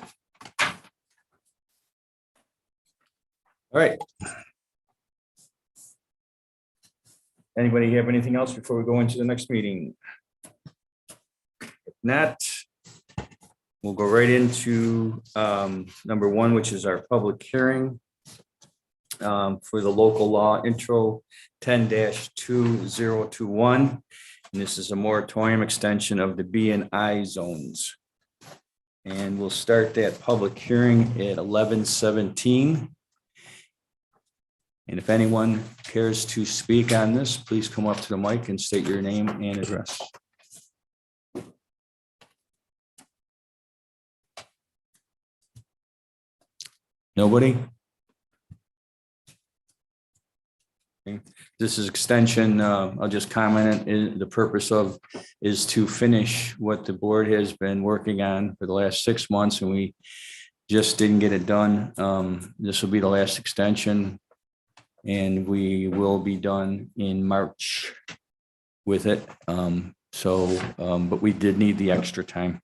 S2: All right. Anybody have anything else before we go into the next meeting? If not, we'll go right into number one, which is our public hearing for the local law intro 10-2021. And this is a moratorium extension of the B and I zones. And we'll start that public hearing at 11:17. And if anyone cares to speak on this, please come up to the mic and state your name and address. Nobody? Okay. This is extension, I'll just comment, the purpose of is to finish what the board has been working on for the last 6 months, and we just didn't get it done. This will be the last extension, and we will be done in March with it. But we did need the extra time.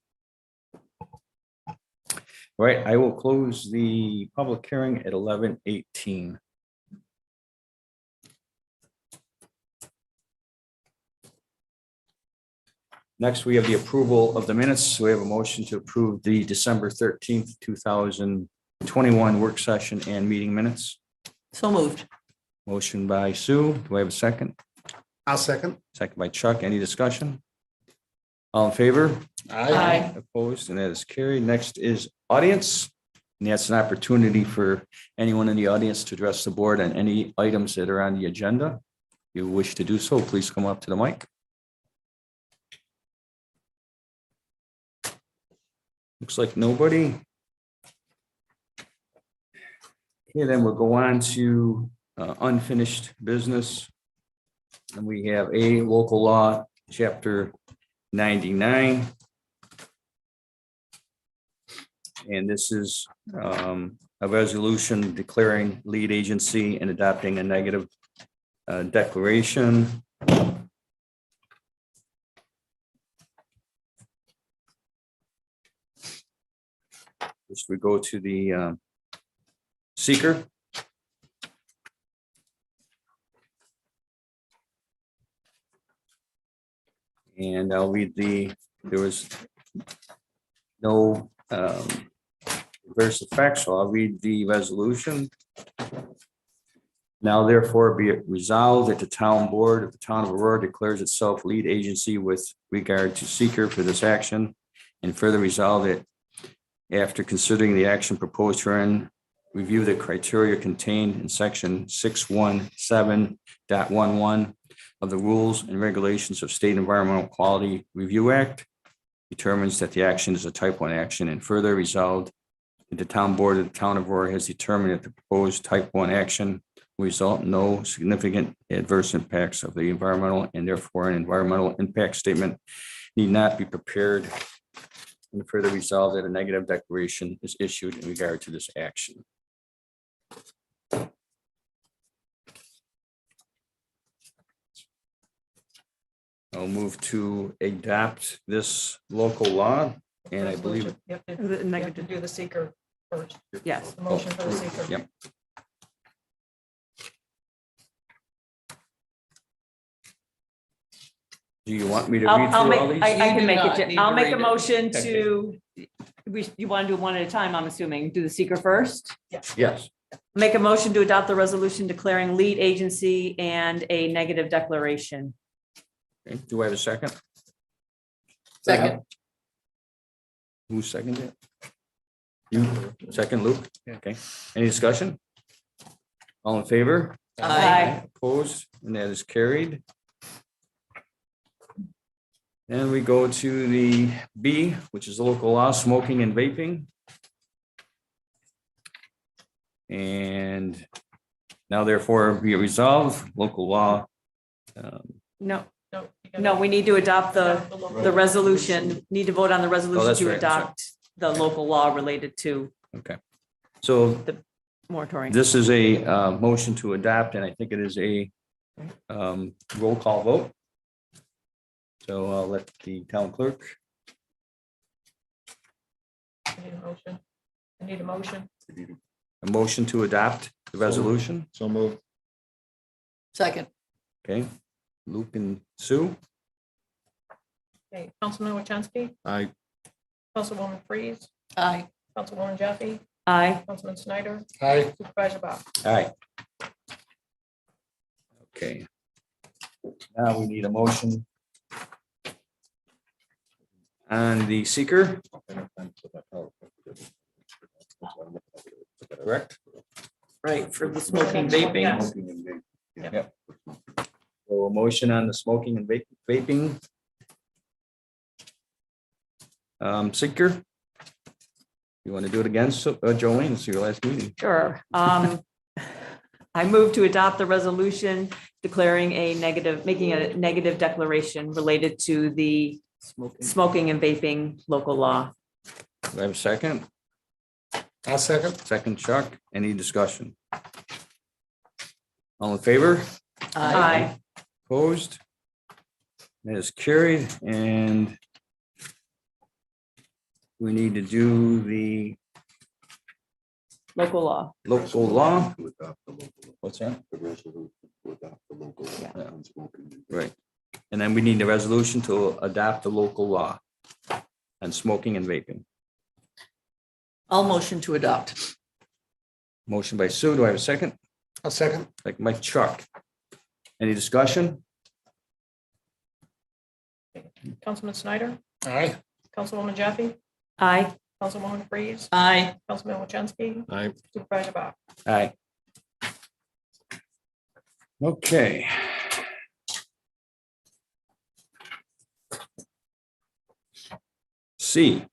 S2: All right, I will close the public hearing at 11:18. Next, we have the approval of the minutes. We have a motion to approve the December 13th, 2021 work session and meeting minutes.
S6: So moved.
S2: Motion by Sue. Do I have a second?
S5: I'll second.
S2: Second by Chuck. Any discussion? All in favor?
S10: Aye.
S2: Opposed, and that is carried. Next is audience. And that's an opportunity for anyone in the audience to address the board on any items that are on the agenda. If you wish to do so, please come up to the mic. Looks like nobody. Okay, then we'll go on to unfinished business. And we have a local law, chapter 99. And this is a resolution declaring lead agency and adopting a negative declaration. First, we go to the seeker. And I'll read there was no adverse effects, so I'll read the resolution. Now therefore be it resolved that the town board of the town of Aurora declares itself lead agency with regard to seeker for this action, and further resolve that after considering the action proposed herein, review the criteria contained in section 617.11 of the Rules and Regulations of State Environmental Quality Review Act, determines that the action is a type 1 action, and further resolved that the town board of the town of Aurora has determined that the proposed type 1 action will result in no significant adverse impacts of the environmental, and therefore an environmental impact statement need not be prepared, and further resolved that a negative declaration is issued in regard to this action. I'll move to adopt this local law, and I believe,
S12: You have to
S10: The negative.
S12: do the seeker first,
S10: Yes.
S12: the motion for the seeker.
S2: yep. Do you want me to read
S10: I'll
S2: through
S10: make,
S2: all these?
S10: I
S6: You
S10: can
S6: do
S10: make
S6: not
S10: it,
S6: need
S10: I'll
S6: to
S10: make
S6: read
S10: a
S6: it.
S10: motion to, you want to do one at a time, I'm assuming, do the seeker first?
S2: Yes,
S10: Make a motion to adopt the resolution declaring lead agency and a negative declaration.
S2: okay. Do I have a second?
S6: Second.
S2: Who seconded it? You, second, Luke? Okay, any discussion? All in favor?
S10: Aye.
S2: Opposed, and that is carried. And we go to the B, which is the local law, smoking and vaping. And now therefore be it resolved, local law.
S10: No,
S12: No. you gotta
S10: no, we need to adopt
S12: adopt local-
S10: the resolution, need to vote on the resolution
S2: that's
S10: to
S2: right, that's right.
S10: adopt the local law related to
S2: Okay, so
S10: moratorium.
S2: this is a motion to adopt, and I think it is a roll call vote. So I'll let the town clerk.
S12: I need a motion. I need a motion.
S2: A motion to adopt the resolution.
S8: So moved.
S6: Second.
S2: Okay, Luke and Sue.
S12: Okay, Councilman Wachensky,
S8: Aye.
S12: Councilwoman Freeze,
S6: Aye.
S12: Councilwoman Jaffe,
S10: Aye.
S12: Councilman Snyder,
S5: Aye.
S12: Supervisor Bob.
S2: Aye. Okay. Now we need a motion on the seeker. Correct?
S6: Right, for the smoking vaping.
S12: Yes.
S2: Yep. So a motion on the smoking and vaping. Seeker. You want to do it again, Jolene? It's your last meeting.
S10: Sure. I move to adopt the resolution declaring a negative, making a negative declaration related to the smoking and vaping local law.
S2: Do I have a second?
S5: I'll second.
S2: Second, Chuck. Any discussion? All in favor?
S10: Aye.
S2: Opposed? That is carried, and we need to do the
S10: Local law.
S2: local law.
S9: To adopt the local law.
S2: What's that?
S9: The resolution to adopt the local law
S10: Yeah.
S9: on smoking.
S2: Right. And then we need a resolution to adopt the local law on smoking and vaping.
S6: I'll motion to adopt.
S2: Motion by Sue. Do I have a second?
S5: I'll second.
S2: Like by Chuck. Any discussion?
S12: Councilman Snyder,
S5: Aye.
S12: Councilwoman Jaffe,
S10: Aye.
S12: Councilwoman Freeze,
S6: Aye.
S12: Councilman Wachensky,
S8: Aye.
S12: Supervisor Bob.
S2: Aye. Okay. C.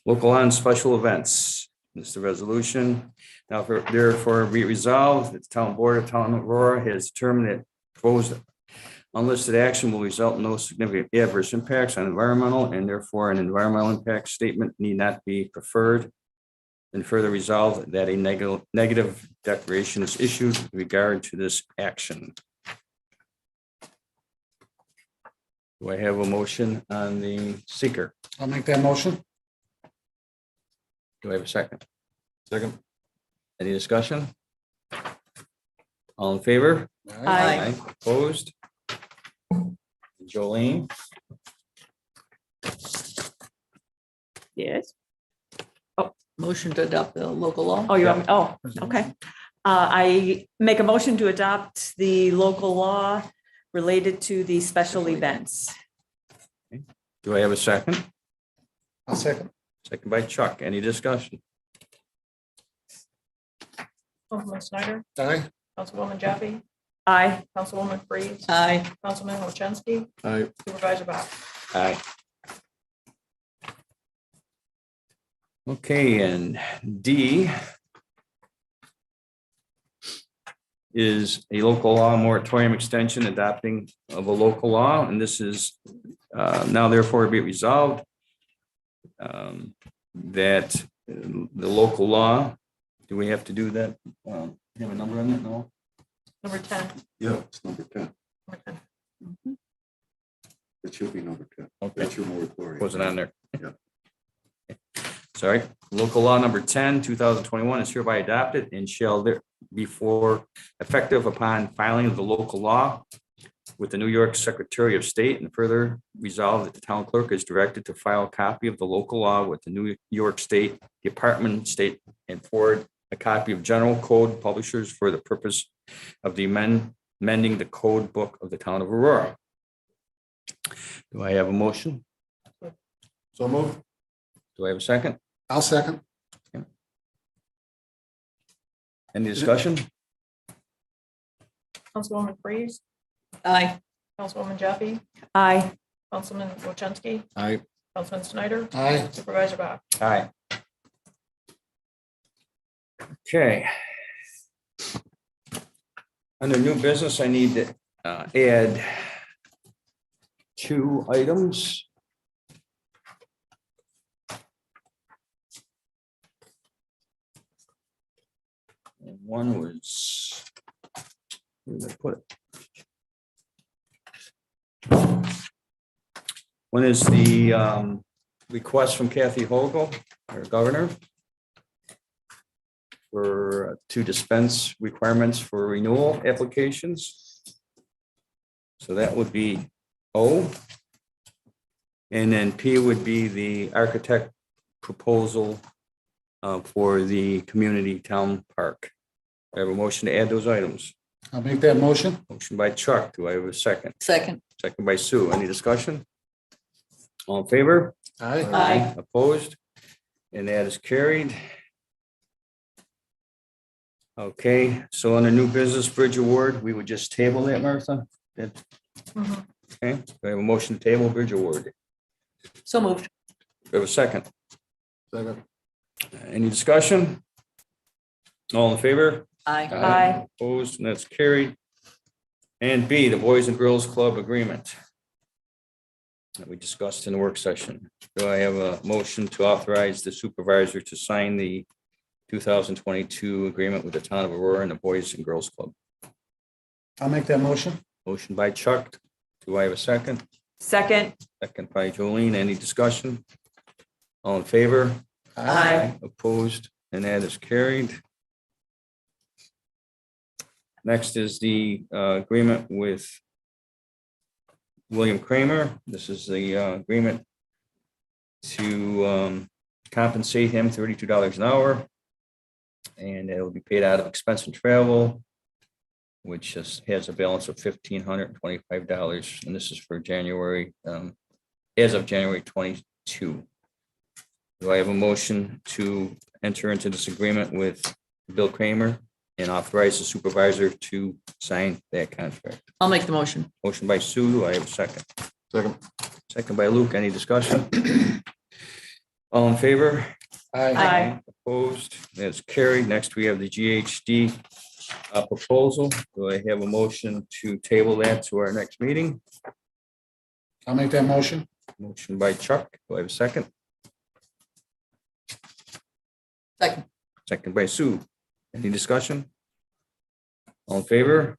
S2: Local on special events. This is the resolution. Now therefore be resolved that the town board of town of Aurora has determined that proposed Unlisted action will result in no significant adverse impacts on environmental, and therefore an environmental impact statement need not be preferred. And further resolved that a negative declaration is issued with regard to this action. Do I have a motion on the seeker?
S5: I'll make that motion.
S2: Do I have a second?
S8: Second.
S2: Any discussion? All in favor?
S10: Aye.
S2: Opposed? Jolene?
S10: Yes.
S6: Motion to adopt the local law.
S10: Oh, okay. I make a motion to adopt the local law related to the special events.
S2: Do I have a second?
S5: I'll second.
S2: Second by Chuck. Any discussion?
S12: Councilman Snyder,
S5: Aye.
S12: Councilwoman Jaffe,
S10: Aye.
S12: Councilwoman Freeze,
S6: Aye.
S12: Councilman Wilchenski,
S8: Aye.
S12: Supervisor Bob.
S2: Aye. Okay, and D is a local law moratorium extension adopting of a local law, and this is now therefore be it resolved that the local law, do we have to do that? Have a number on it? No?
S12: Number 10.
S9: Yeah, it's number 10.
S12: Number 10.
S9: It should be number 10.
S2: Okay,
S9: That's your moratorium.
S2: wasn't on there.
S9: Yeah.
S2: Sorry, local law number 10, 2021 is hereby adopted and shall be for effective upon filing of the local law with the New York Secretary of State, and further resolve that the town clerk is directed to file a copy of the local law with the New York State Department of State and forward a copy of general code publishers for the purpose of the amending the code book of the town of Aurora. Do I have a motion?
S8: So move.
S2: Do I have a second?
S5: I'll second.
S2: Any discussion?
S12: Councilwoman Freeze,
S6: Aye.
S12: Councilwoman Jaffe,
S10: Aye.
S12: Councilman Wilchenski,
S8: Aye.
S12: Councilman Snyder,
S5: Aye.
S12: Supervisor Bob.
S2: Aye. Okay. Under new business, I need to add 2 items. And one was, where did I put it? One is the request from Kathy Hochul, our governor, for to dispense requirements for renewal applications. So that would be O. And then P would be the architect proposal for the community town park. I have a motion to add those items.
S5: I'll make that motion.
S2: Motion by Chuck. Do I have a second?
S6: Second.
S2: Second by Sue. Any discussion? All in favor?
S5: Aye.
S10: Aye.
S2: Opposed? And that is carried. Okay, so on the new business bridge award, we would just table that, Martha? That-
S12: Mhm.
S2: Okay, we have a motion to table bridge award.
S6: So moved.
S2: We have a second.
S8: Second.
S2: Any discussion? All in favor?
S6: Aye.
S10: Aye.
S2: Opposed, and that's carried. And B, the Boys and Girls Club agreement that we discussed in the work session. Do I have a motion to authorize the supervisor to sign the 2022 agreement with the town of Aurora and the Boys and Girls Club?
S5: I'll make that motion.
S2: Motion by Chuck. Do I have a second?
S10: Second.
S2: Second by Jolene. Any discussion? All in favor?
S10: Aye.
S2: Opposed, and that is carried. Next is the agreement with William Kramer. This is the agreement to compensate him $32 an hour. And it will be paid out of expense and travel, which has a balance of $1,525. And this is for January, as of January 22. Do I have a motion to enter into this agreement with Bill Cramer and authorize the supervisor to sign that contract?
S6: I'll make the motion.
S2: Motion by Sue. Do I have a second?
S8: Second.
S2: Second by Luke. Any discussion? All in favor?
S5: Aye.
S10: Aye.
S2: Opposed? That's carried. Next, we have the GHD proposal. Do I have a motion to table that to our next meeting?
S5: I'll make that motion.
S2: Motion by Chuck. Do I have a second?
S6: Second.
S2: Second by Sue. Any discussion? All in favor?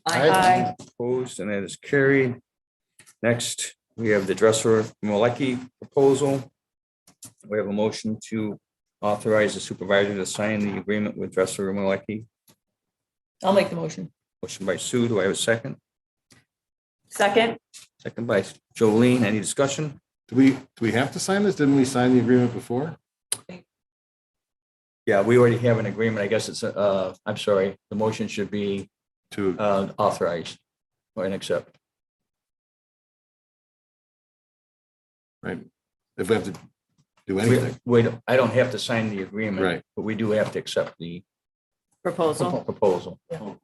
S10: Aye.
S2: Opposed, and that is carried. Next, we have the Dresser Malecki proposal. We have a motion to authorize the supervisor to sign the agreement with Dresser Malecki.
S6: I'll make the motion.
S2: Motion by Sue. Do I have a second?
S10: Second,
S2: Second by Jolene. Any discussion?
S8: Do we have to sign this? Didn't we sign the agreement before?
S2: Yeah, we already have an agreement. I guess it's, I'm sorry, the motion should be
S8: To,
S2: authorized or accept.
S8: right, if we have to do anything,
S2: Wait, I don't have to sign the agreement.
S8: Right.
S2: But we do have to accept the
S10: proposal.
S2: proposal.
S8: so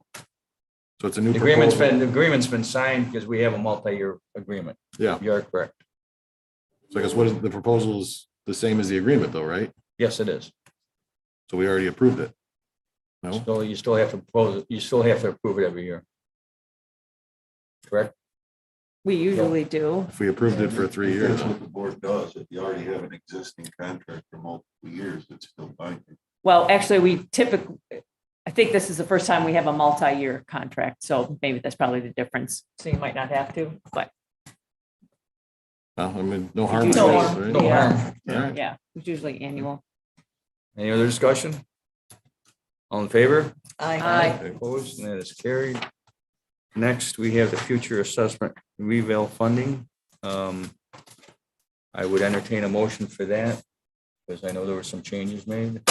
S8: it's a new
S2: The
S8: proposal.
S2: agreement's been signed because we have a multi-year agreement.
S8: Yeah,
S2: You're correct.
S8: so I guess what is, the proposal is the same as the agreement though, right?
S2: Yes, it is.
S8: So we already approved it. No,
S2: So you still have to propose it. You still have to approve it every year. Correct?
S10: We usually do.
S8: if we approved it for 3 years,
S9: That's what the board does. If you already have an existing contract for multiple years, it's still binding.
S10: Well, actually, we typically, I think this is the first time we have a multi-year contract, so maybe that's probably the difference. So you might not have to, but
S8: well, I mean, no harm. in
S6: No
S8: it,
S6: harm.
S8: right?
S2: No
S10: Yeah.
S2: harm.
S8: All right.
S10: yeah, it's usually annual.
S2: Any other discussion? All in favor?
S10: Aye.
S2: Opposed, and that is carried. Next, we have the future assessment reval funding. I would entertain a motion for that, because I know there were some changes made.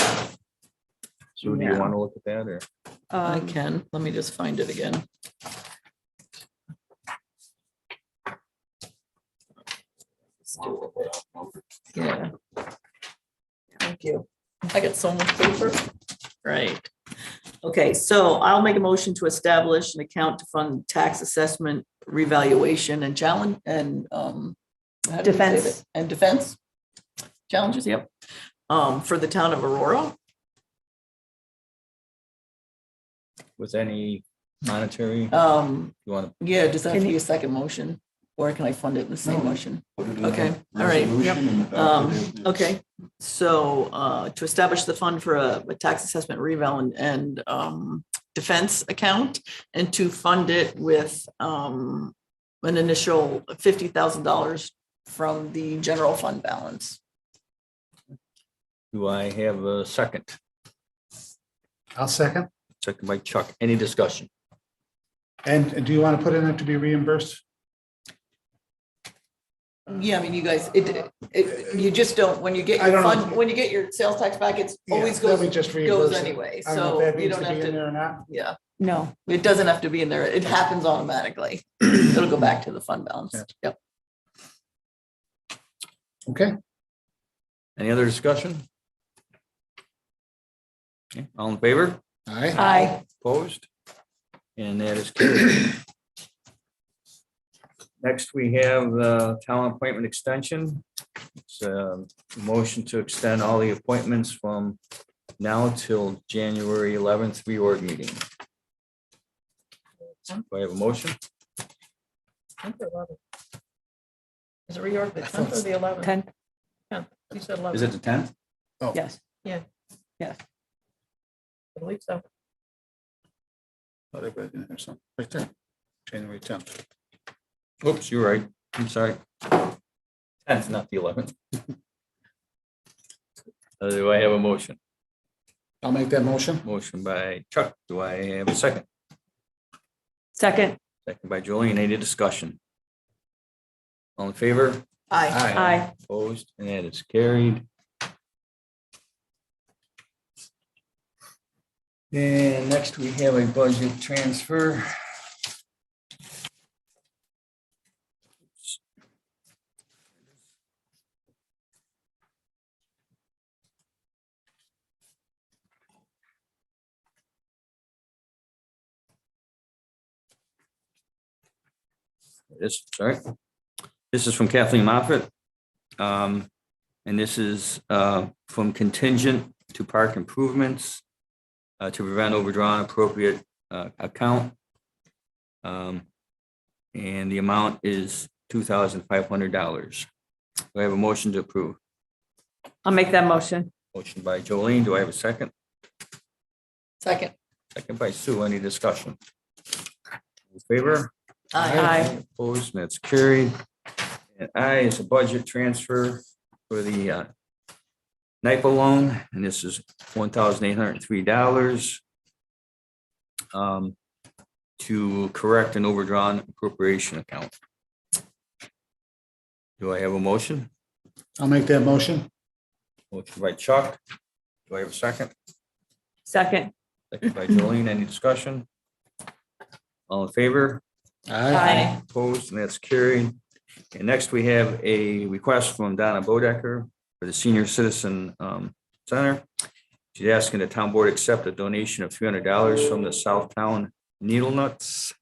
S2: So do you
S10: Yeah.
S2: want to look at that, or?
S6: I can. Let me just find it again. Yeah. Thank you. I got so much paper. Right. Okay, so I'll make a motion to establish an account to fund tax assessment revaluation and challenge and how do we say
S10: Defense.
S6: that? And defense challenges, yep. For the town of Aurora.
S2: With any monetary, you want
S6: Yeah, does that have to
S10: Can
S6: be
S10: you-
S6: a second motion? Or can I fund it in the same motion?
S9: Put it in
S6: Okay,
S9: the
S6: all right.
S9: resolution and adopt it as-
S6: Okay, so to establish the fund for a tax assessment reval and defense account and to fund it with an initial $50,000 from the general fund balance.
S2: do I have a second?
S5: I'll second.
S2: Second by Chuck. Any discussion?
S5: And do you want to put in it to be reimbursed?
S6: Yeah, I mean, you guys, you just don't, when you get
S5: I
S6: your
S5: don't know.
S6: fund, when you get your sales tax back, it's always
S5: Yeah, then we
S6: goes,
S5: just reimburse it.
S6: anyway,
S5: I don't know
S6: so
S5: if that
S6: you
S5: needs
S6: don't
S5: to be
S6: have
S5: in
S6: to,
S5: there or not.
S6: yeah.
S10: No,
S6: It doesn't have to be in there. It happens automatically. It'll go back to the fund balance. Yep.
S5: Okay,
S2: Any other discussion? Okay, all in favor?
S5: aye.
S10: aye.
S2: Opposed? And that is carried. Next, we have the town appointment extension. It's a motion to extend all the appointments from now till January 11th reorg meeting. Do I have a motion?
S12: 10th or 11th? Is it reorg the 10th or the 11th?
S10: 10,
S12: 10th. You said 11th.
S2: Is it the 10th?
S10: yes.
S12: I believe so.
S5: Right there, January 10th.
S2: Oops, you're right. I'm sorry. 10th, not the 11th. Do I have a motion?
S5: I'll make that motion.
S2: Motion by Chuck. Do I have a second?
S10: Second,
S2: Second by Jolene. Any discussion? All in favor?
S6: Aye.
S10: aye.
S2: Opposed, and that is carried. And next we have a budget transfer. Sorry. This is from Kathleen Moffett. And this is from contingent to park improvements. to prevent overdrawn appropriate account. And the amount is $2,500. Do I have a motion to approve?
S10: I'll make that motion.
S2: Motion by Jolene. Do I have a second?
S12: Second.
S2: Second by Sue. Any discussion? In favor?
S10: Aye.
S2: Opposed, and that's carried. And I is a budget transfer for the NIPA loan, and this is $1,803 to correct an overdrawn appropriation account. Do I have a motion?
S5: I'll make that motion.
S2: Motion by Chuck. Do I have a second?
S10: Second.
S2: Second by Jolene. Any discussion? All in favor?
S10: Aye.
S2: Opposed, and that's carried. And next, we have a request from Donna Bodecker for the Senior Citizen Center. She's asking the town board accept a donation of $300 from the Southtown Needle Nuts.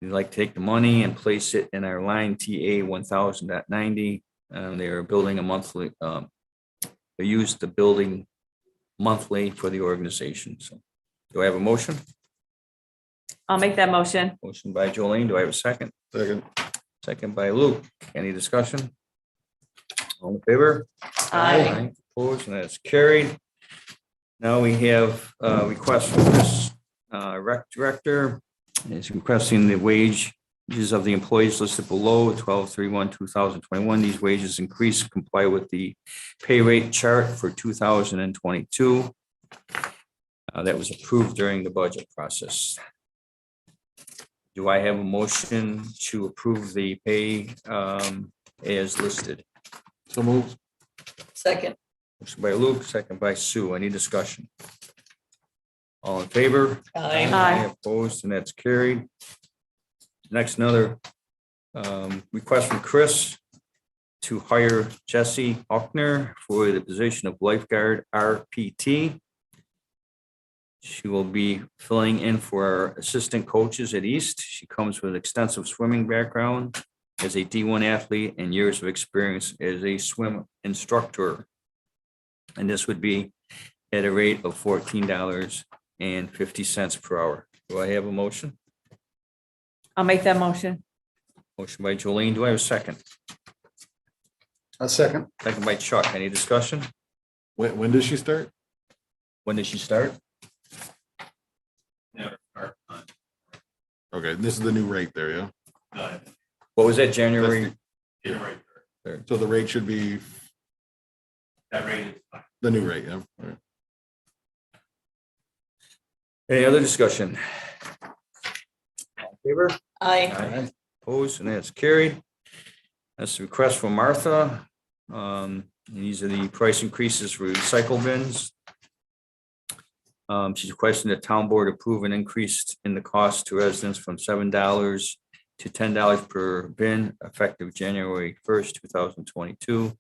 S2: We'd like to take the money and place it in our line TA 1000.90. They are building a monthly, they use the building monthly for the organization. So do I have a motion?
S10: I'll make that motion.
S2: Motion by Jolene. Do I have a second?
S8: Second.
S2: Second by Luke. Any discussion? All in favor?
S10: Aye.
S2: Opposed, and that's carried. Now we have a request from this rec director. He's requesting the wages of the employees listed below 12/31/2021. These wages increase to comply with the pay rate chart for 2022. That was approved during the budget process. Do I have a motion to approve the pay as listed?
S8: So moved.
S12: Second.
S2: Motion by Luke, second by Sue. Any discussion? All in favor?
S12: Aye.
S10: Aye.
S2: Opposed, and that's carried. Next, another request from Chris to hire Jesse Hockner for the position of lifeguard RPT. She will be filling in for our assistant coaches at East. She comes with extensive swimming background as a D1 athlete and years of experience as a swim instructor. And this would be at a rate of $14.50 per hour. Do I have a motion?
S10: I'll make that motion.
S2: Motion by Jolene. Do I have a second?
S5: A second.
S2: Second by Chuck. Any discussion?
S8: When does she start?
S2: When does she start?
S11: Never start on,
S8: Okay, this is the new rate there, yeah?
S2: What was that, January?
S11: get right there.
S8: So the rate should be
S11: That rate is fine.
S8: the new rate, yeah? All right.
S2: Any other discussion? All in favor?
S12: Aye.
S2: Opposed, and that's carried. That's a request from Martha. These are the price increases for recycle bins. She's requesting the town board approve an increase in the cost to residents from $7 to $10 per bin effective January 1st, 2022.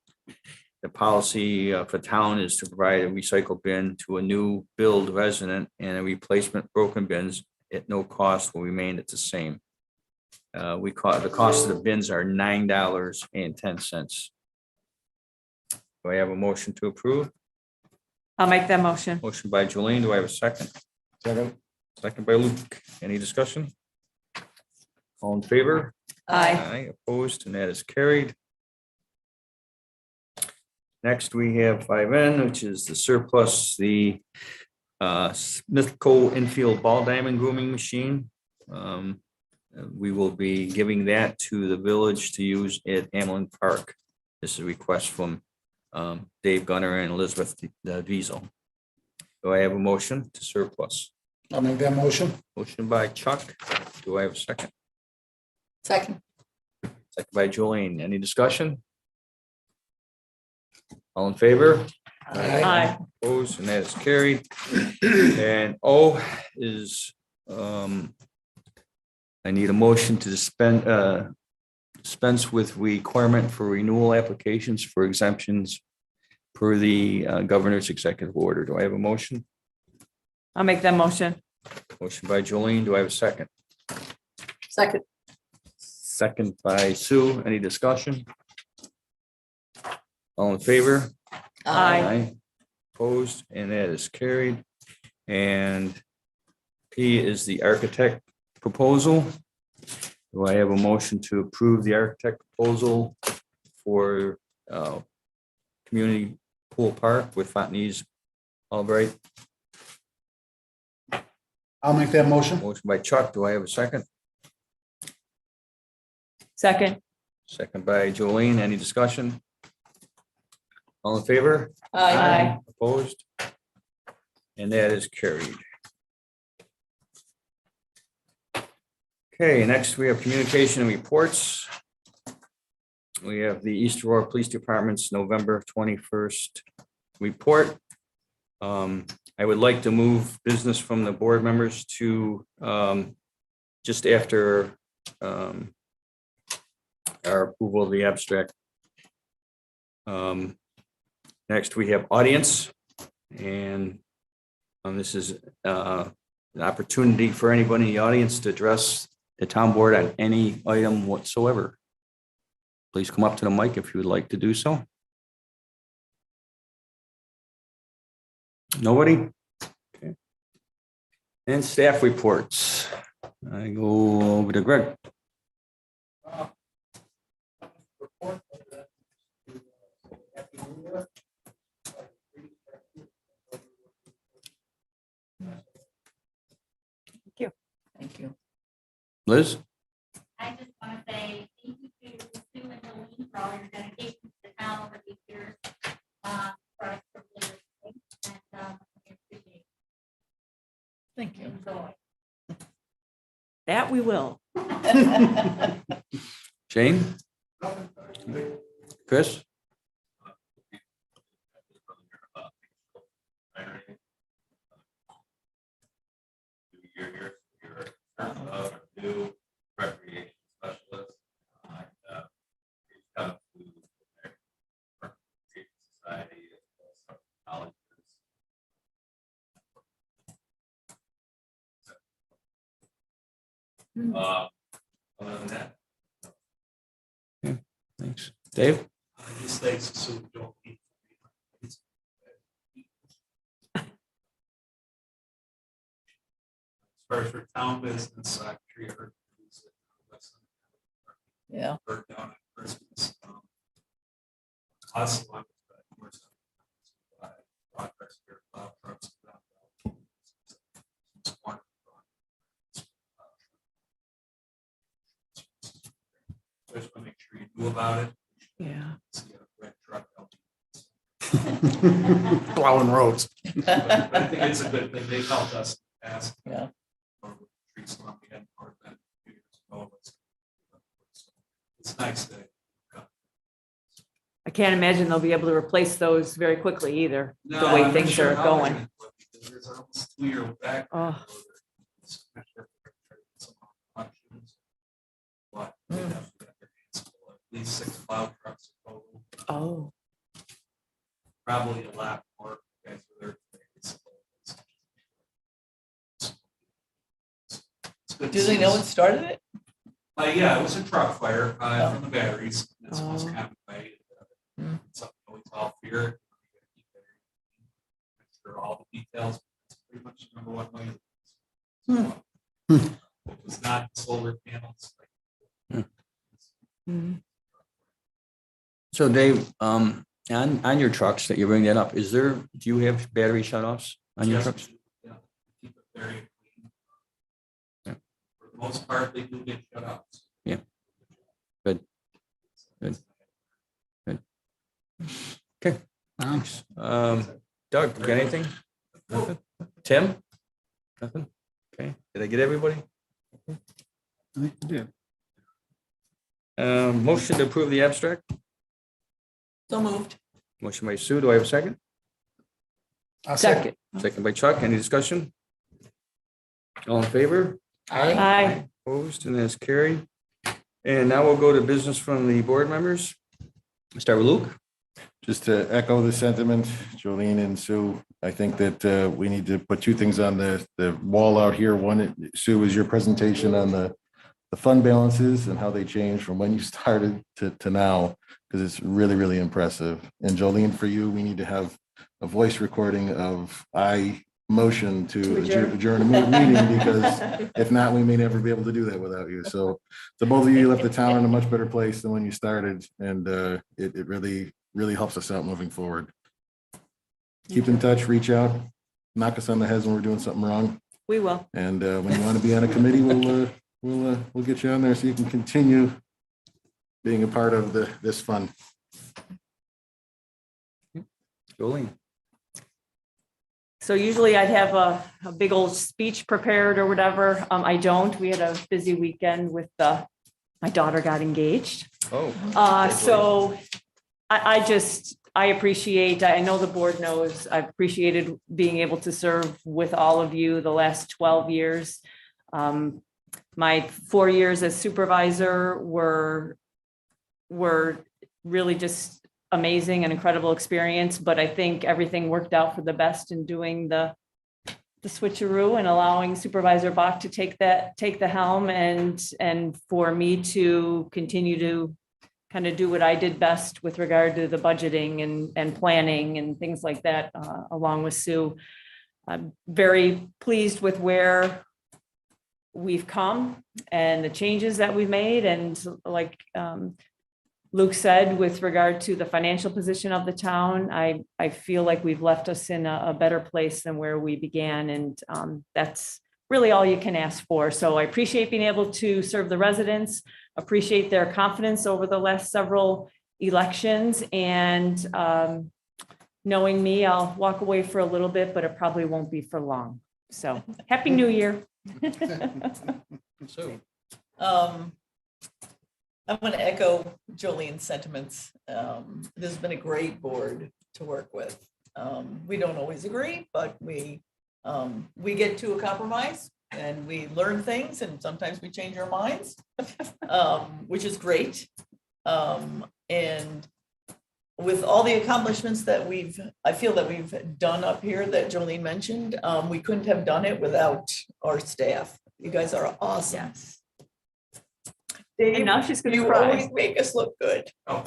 S2: The policy for town is to provide a recycle bin to a new build resident, and a replacement broken bins at no cost will remain at the same. The cost of the bins are $9.10. Do I have a motion to approve?
S10: I'll make that motion.
S2: Motion by Jolene. Do I have a second?
S8: Second.
S2: Second by Luke. Any discussion? All in favor?
S10: Aye.
S2: Opposed, and that is carried. Next, we have 5N, which is the surplus, the Smithco infield ball diamond grooming machine. We will be giving that to the village to use at Hamlin Park. This is a request from Dave Gunner and Elizabeth Diesel. Do I have a motion to surplus?
S5: I'll make that motion.
S2: Motion by Chuck. Do I have a second?
S12: Second.
S2: Second by Jolene. Any discussion? All in favor?
S10: Aye.
S2: Opposed, and that is carried. And O is, I need a motion to dispense with requirement for renewal applications for exemptions per the governor's executive order. Do I have a motion?
S10: I'll make that motion.
S2: Motion by Jolene. Do I have a second?
S12: Second.
S2: Second by Sue. Any discussion? All in favor?
S10: Aye.
S2: Opposed, and that is carried. And P is the architect proposal. Do I have a motion to approve the architect proposal for community pool park with Fontenay's Albright?
S5: I'll make that motion.
S2: Motion by Chuck. Do I have a second?
S10: Second.
S2: Second by Jolene. Any discussion? All in favor?
S10: Aye.
S2: Opposed? And that is carried. Okay, next we have communication and reports. We have the East Aurora Police Department's November 21st report. I would like to move business from the board members to just after our approval of the abstract. Next, we have audience, and this is an opportunity for anybody in the audience to address the town board on any item whatsoever. Please come up to the mic if you would like to do so. Nobody? Okay. And staff reports. I go over to Greg.
S12: Thank you.
S2: Liz?
S4: I just want to say thank you to Sue and Jolene for all your dedication to the town over these years. For us to really think, and we appreciate
S12: Thank you.
S4: enjoy.
S10: That we will.
S2: Shane? Chris?
S11: You're new recreation specialist. Reached out to the Recreation Society as well as some colleges. Other than that,
S2: Thanks. Dave?
S1: Just thanks to Sue and Jolene. As far as for town business, I'm sure you heard.
S12: Yeah.
S1: Burnt down at Christmas. Last one. Progress here, plow trucks. Just want to make sure you knew about it.
S10: Yeah.
S1: See a red truck out.
S3: Plowing roads.
S1: But I think it's a good thing. They helped us pass.
S12: Yeah.
S1: Trees along the end part of that. It's nice that.
S10: I can't imagine they'll be able to replace those very quickly either, the
S1: No,
S10: way
S1: I'm not
S10: things
S1: sure
S10: are
S1: how they're
S10: going.
S1: gonna do it, because there's almost 2 year back.
S10: Oh.
S1: But they have to get their hands full. At least 6 plow trucks total.
S10: Oh.
S1: Probably a lot more guys with their. It's good to
S12: Do they
S1: see
S12: know
S1: us.
S12: what started it?
S1: Yeah, it was a truck fire from the batteries. That's what's
S10: Oh.
S1: kind of made.
S12: Hmm.
S1: Something we all fear. Sure all the details. It's pretty much the #1 way. It was not solar panels.
S10: Mm.
S2: So Dave, on your trucks that you bring that up, do you have battery shutoffs on your
S1: Yes,
S2: trucks?
S1: yeah, keep it very clean.
S2: Yeah.
S1: For the most part, they do get shut off.
S2: Yeah. Good. Good. Good. Okay, thanks. Doug, you got anything? Nothing? Tim? Nothing? Okay, did I get everybody?
S5: I think you did.
S2: Motion to approve the abstract?
S12: So moved.
S2: Motion by Sue, do I have a second?
S5: I'll
S10: Second.
S2: Second by Chuck, any discussion? All in favor?
S10: Aye.
S2: Opposed, and that's carried. And now we'll go to business from the board members. Start with Luke.
S8: Just to echo the sentiment, Jolene and Sue, I think that we need to put 2 things on the wall out here. One, Sue, is your presentation on the fund balances and how they changed from when you started to now, because it's really, really impressive. And Jolene, for you, we need to have a voice recording of I motion to
S10: To adjourn.
S8: adjourn a meeting, because if not, we may never be able to do that without you. So to both of you, left the town in a much better place than when you started, and it really, really helps us out moving forward. Keep in touch, reach out, knock us on the heads when we're doing something wrong.
S10: We will.
S8: And when you want to be on a committee, we'll get you on there so you can continue being a part of this fun.
S2: Julie.
S10: So usually I'd have a big old speech prepared or whatever. I don't. We had a busy weekend with my daughter got engaged.
S2: Oh.
S10: So I appreciate, I know the board knows, I've appreciated being able to serve with all of you the last 12 years. My 4 years as supervisor were really just amazing and incredible experience, but I think everything worked out for the best in doing the switcheroo and allowing Supervisor Bach to take the helm and for me to continue to kind of do what I did best with regard to the budgeting and planning and things like that, along with Sue. I'm very pleased with where we've come and the changes that we've made. And like Luke said, with regard to the financial position of the town, I feel like we've left us in a better place than where we began. And that's really all you can ask for. So I appreciate being able to serve the residents, appreciate their confidence over the last several elections. And knowing me, I'll walk away for a little bit, but it probably won't be for long. So Happy New Year.
S2: So.
S6: I'm going to echo Jolene's sentiments. This has been a great board to work with. We don't always agree, but we get to a compromise and we learn things, and sometimes we change our minds, which is great. And with all the accomplishments that I feel that we've done up here that Jolene mentioned, we couldn't have done it without our staff. You guys are awesome.
S10: Yes.
S6: Dave,
S10: And now she's going to
S6: you
S10: cry.
S6: always make us look good. I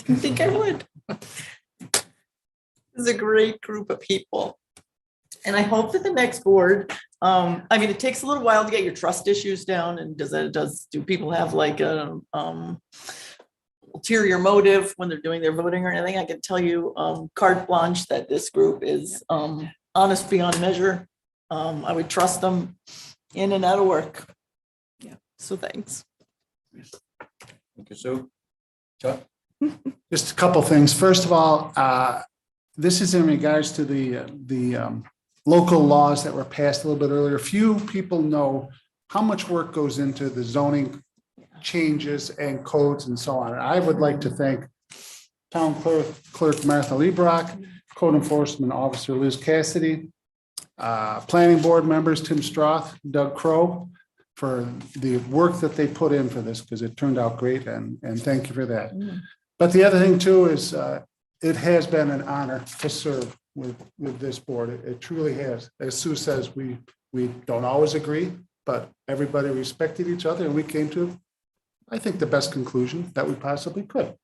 S6: think I would. This is a great group of people. And I hope that the next board, I mean, it takes a little while to get your trust issues down. And do people have like a ulterior motive when they're doing their voting or anything? I can tell you carte blanche that this group is honest beyond measure. I would trust them in and out of work. Yeah. So thanks.
S2: Thank you, Sue. Chuck?
S5: Just a couple things. First of all, this is in regards to the local laws that were passed a little bit earlier. Few people know how much work goes into the zoning changes and codes and so on. I would like to thank Town Clerk Martha Lebrock, Code Enforcement Officer Liz Cassidy, Planning Board members Tim Stroth, Doug Crow, for the work that they put in for this, because it turned out great, and thank you for that. But the other thing too is it has been an honor to serve with this board. It truly has. As Sue says, we don't always agree, but everybody respected each other, and we came to, I think, the best conclusion that we possibly could.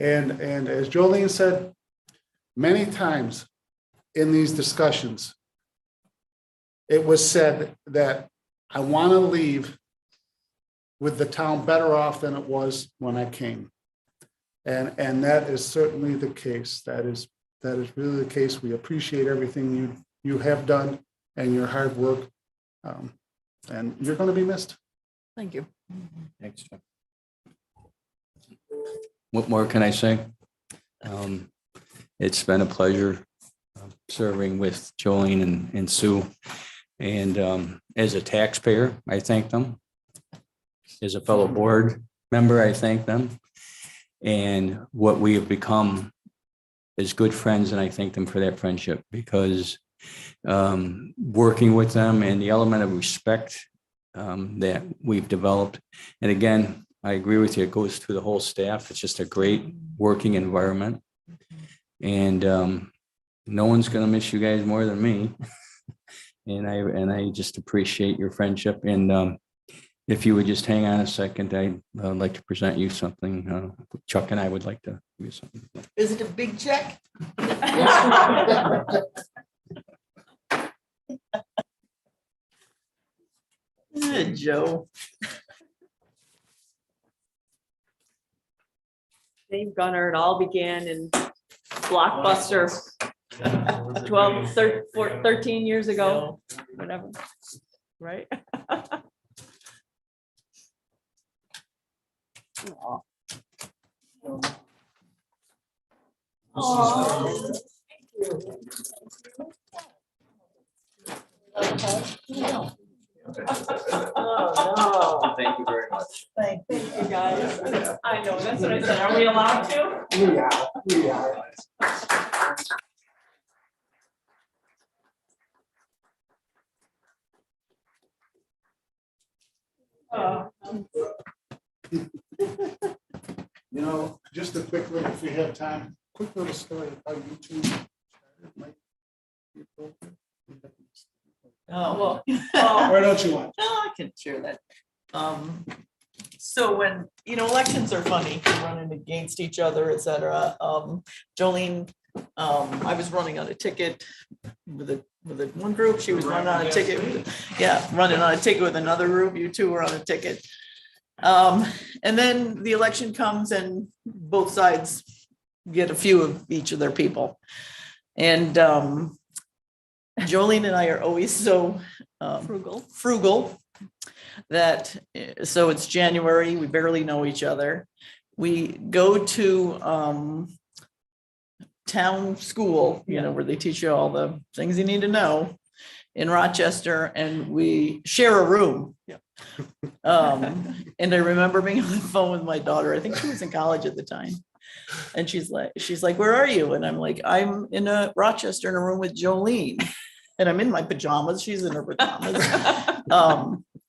S5: And as Jolene said, many times in these discussions, it was said that I want to leave with the town better off than it was when I came. And that is certainly the case. That is really the case. We appreciate everything you have done and your hard work. And you're going to be missed.
S6: Thank you.
S2: Thanks, Chuck. What more can I say? It's been a pleasure serving with Jolene and Sue. And as a taxpayer, I thank them. As a fellow board member, I thank them. And what we have become is good friends, and I thank them for that friendship, because working with them and the element of respect that we've developed. And again, I agree with you, it goes through the whole staff. It's just a great working environment. And no one's going to miss you guys more than me. And I just appreciate your friendship. And if you would just hang on a second, I'd like to present you something. Chuck and I would like to give you something.
S6: Is it a big check? Joe.
S10: Dave Gunner, it all began in Blockbuster 12, 13 years ago, whatever, right?
S6: Oh, no.
S2: Thank you very much.
S6: Thank
S10: You guys, I know, that's what I said. Are we allowed to?
S5: We are. You know, just a quick look, if we have time, quick little story about YouTube.
S6: Oh, well.
S5: Why don't you want?
S6: No, I can share that. So when, elections are funny, running against each other, et cetera. Jolene, I was running on a ticket with one group, she was running on a ticket, running on a ticket with another group, you two were on a ticket. And then the election comes and both sides get a few of each of their people. And Jolene and I are always so frugal that, so it's January, we barely know each other. We go to town school, where they teach you all the things you need to know in Rochester, and we share a room. And I remember being on the phone with my daughter, I think she was in college at the time. And she's like, where are you? And I'm like, I'm in Rochester in a room with Jolene. And I'm in my pajamas. She's in her pajamas.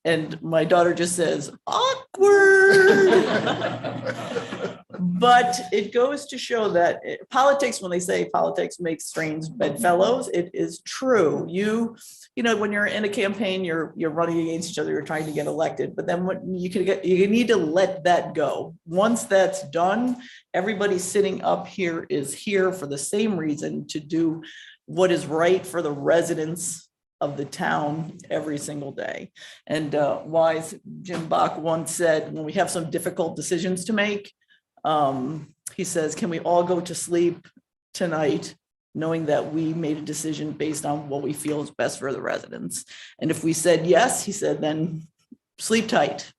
S6: And my daughter just says, awkward. But it goes to show that politics, when they say politics makes strange bedfellows, it is true. When you're in a campaign, you're running against each other, you're trying to get elected, but then what you need to let that go. Once that's done, everybody sitting up here is here for the same reason, to do what is right for the residents of the town every single day. And wise Jim Bach once said, when we have some difficult decisions to make, he says, can we all go to sleep tonight knowing that we made a decision based on what we feel is best for the residents? And if we said yes, he said, then sleep tight.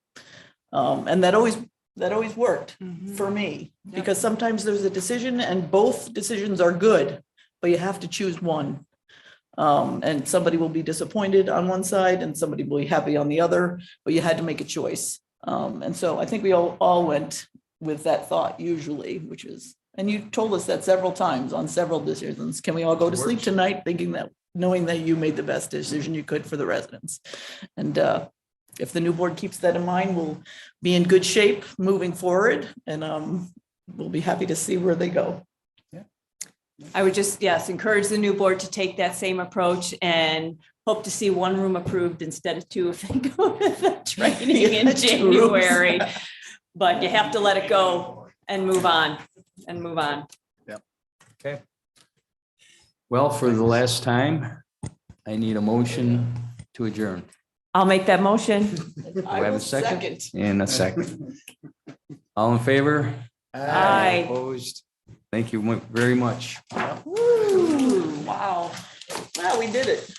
S6: And that always worked for me, because sometimes there's a decision and both decisions are good, but you have to choose one. And somebody will be disappointed on one side and somebody will be happy on the other, but you had to make a choice. And so I think we all went with that thought usually, which is, and you told us that several times on several decisions, can we all go to sleep tonight knowing that you made the best decision you could for the residents? And if the new board keeps that in mind, we'll be in good shape moving forward, and we'll be happy to see where they go.
S10: I would just, encourage the new board to take that same approach and hope to see one room approved instead of two if they go to the training in January. But you have to let it go and move on.
S2: Okay. Well, for the last time, I need a motion to adjourn.
S10: I'll make that motion.
S2: Do I have a second? And a second. All in favor?
S10: Aye.
S2: Opposed? Thank you very much.
S10: Woo, wow.
S6: Wow, we did it.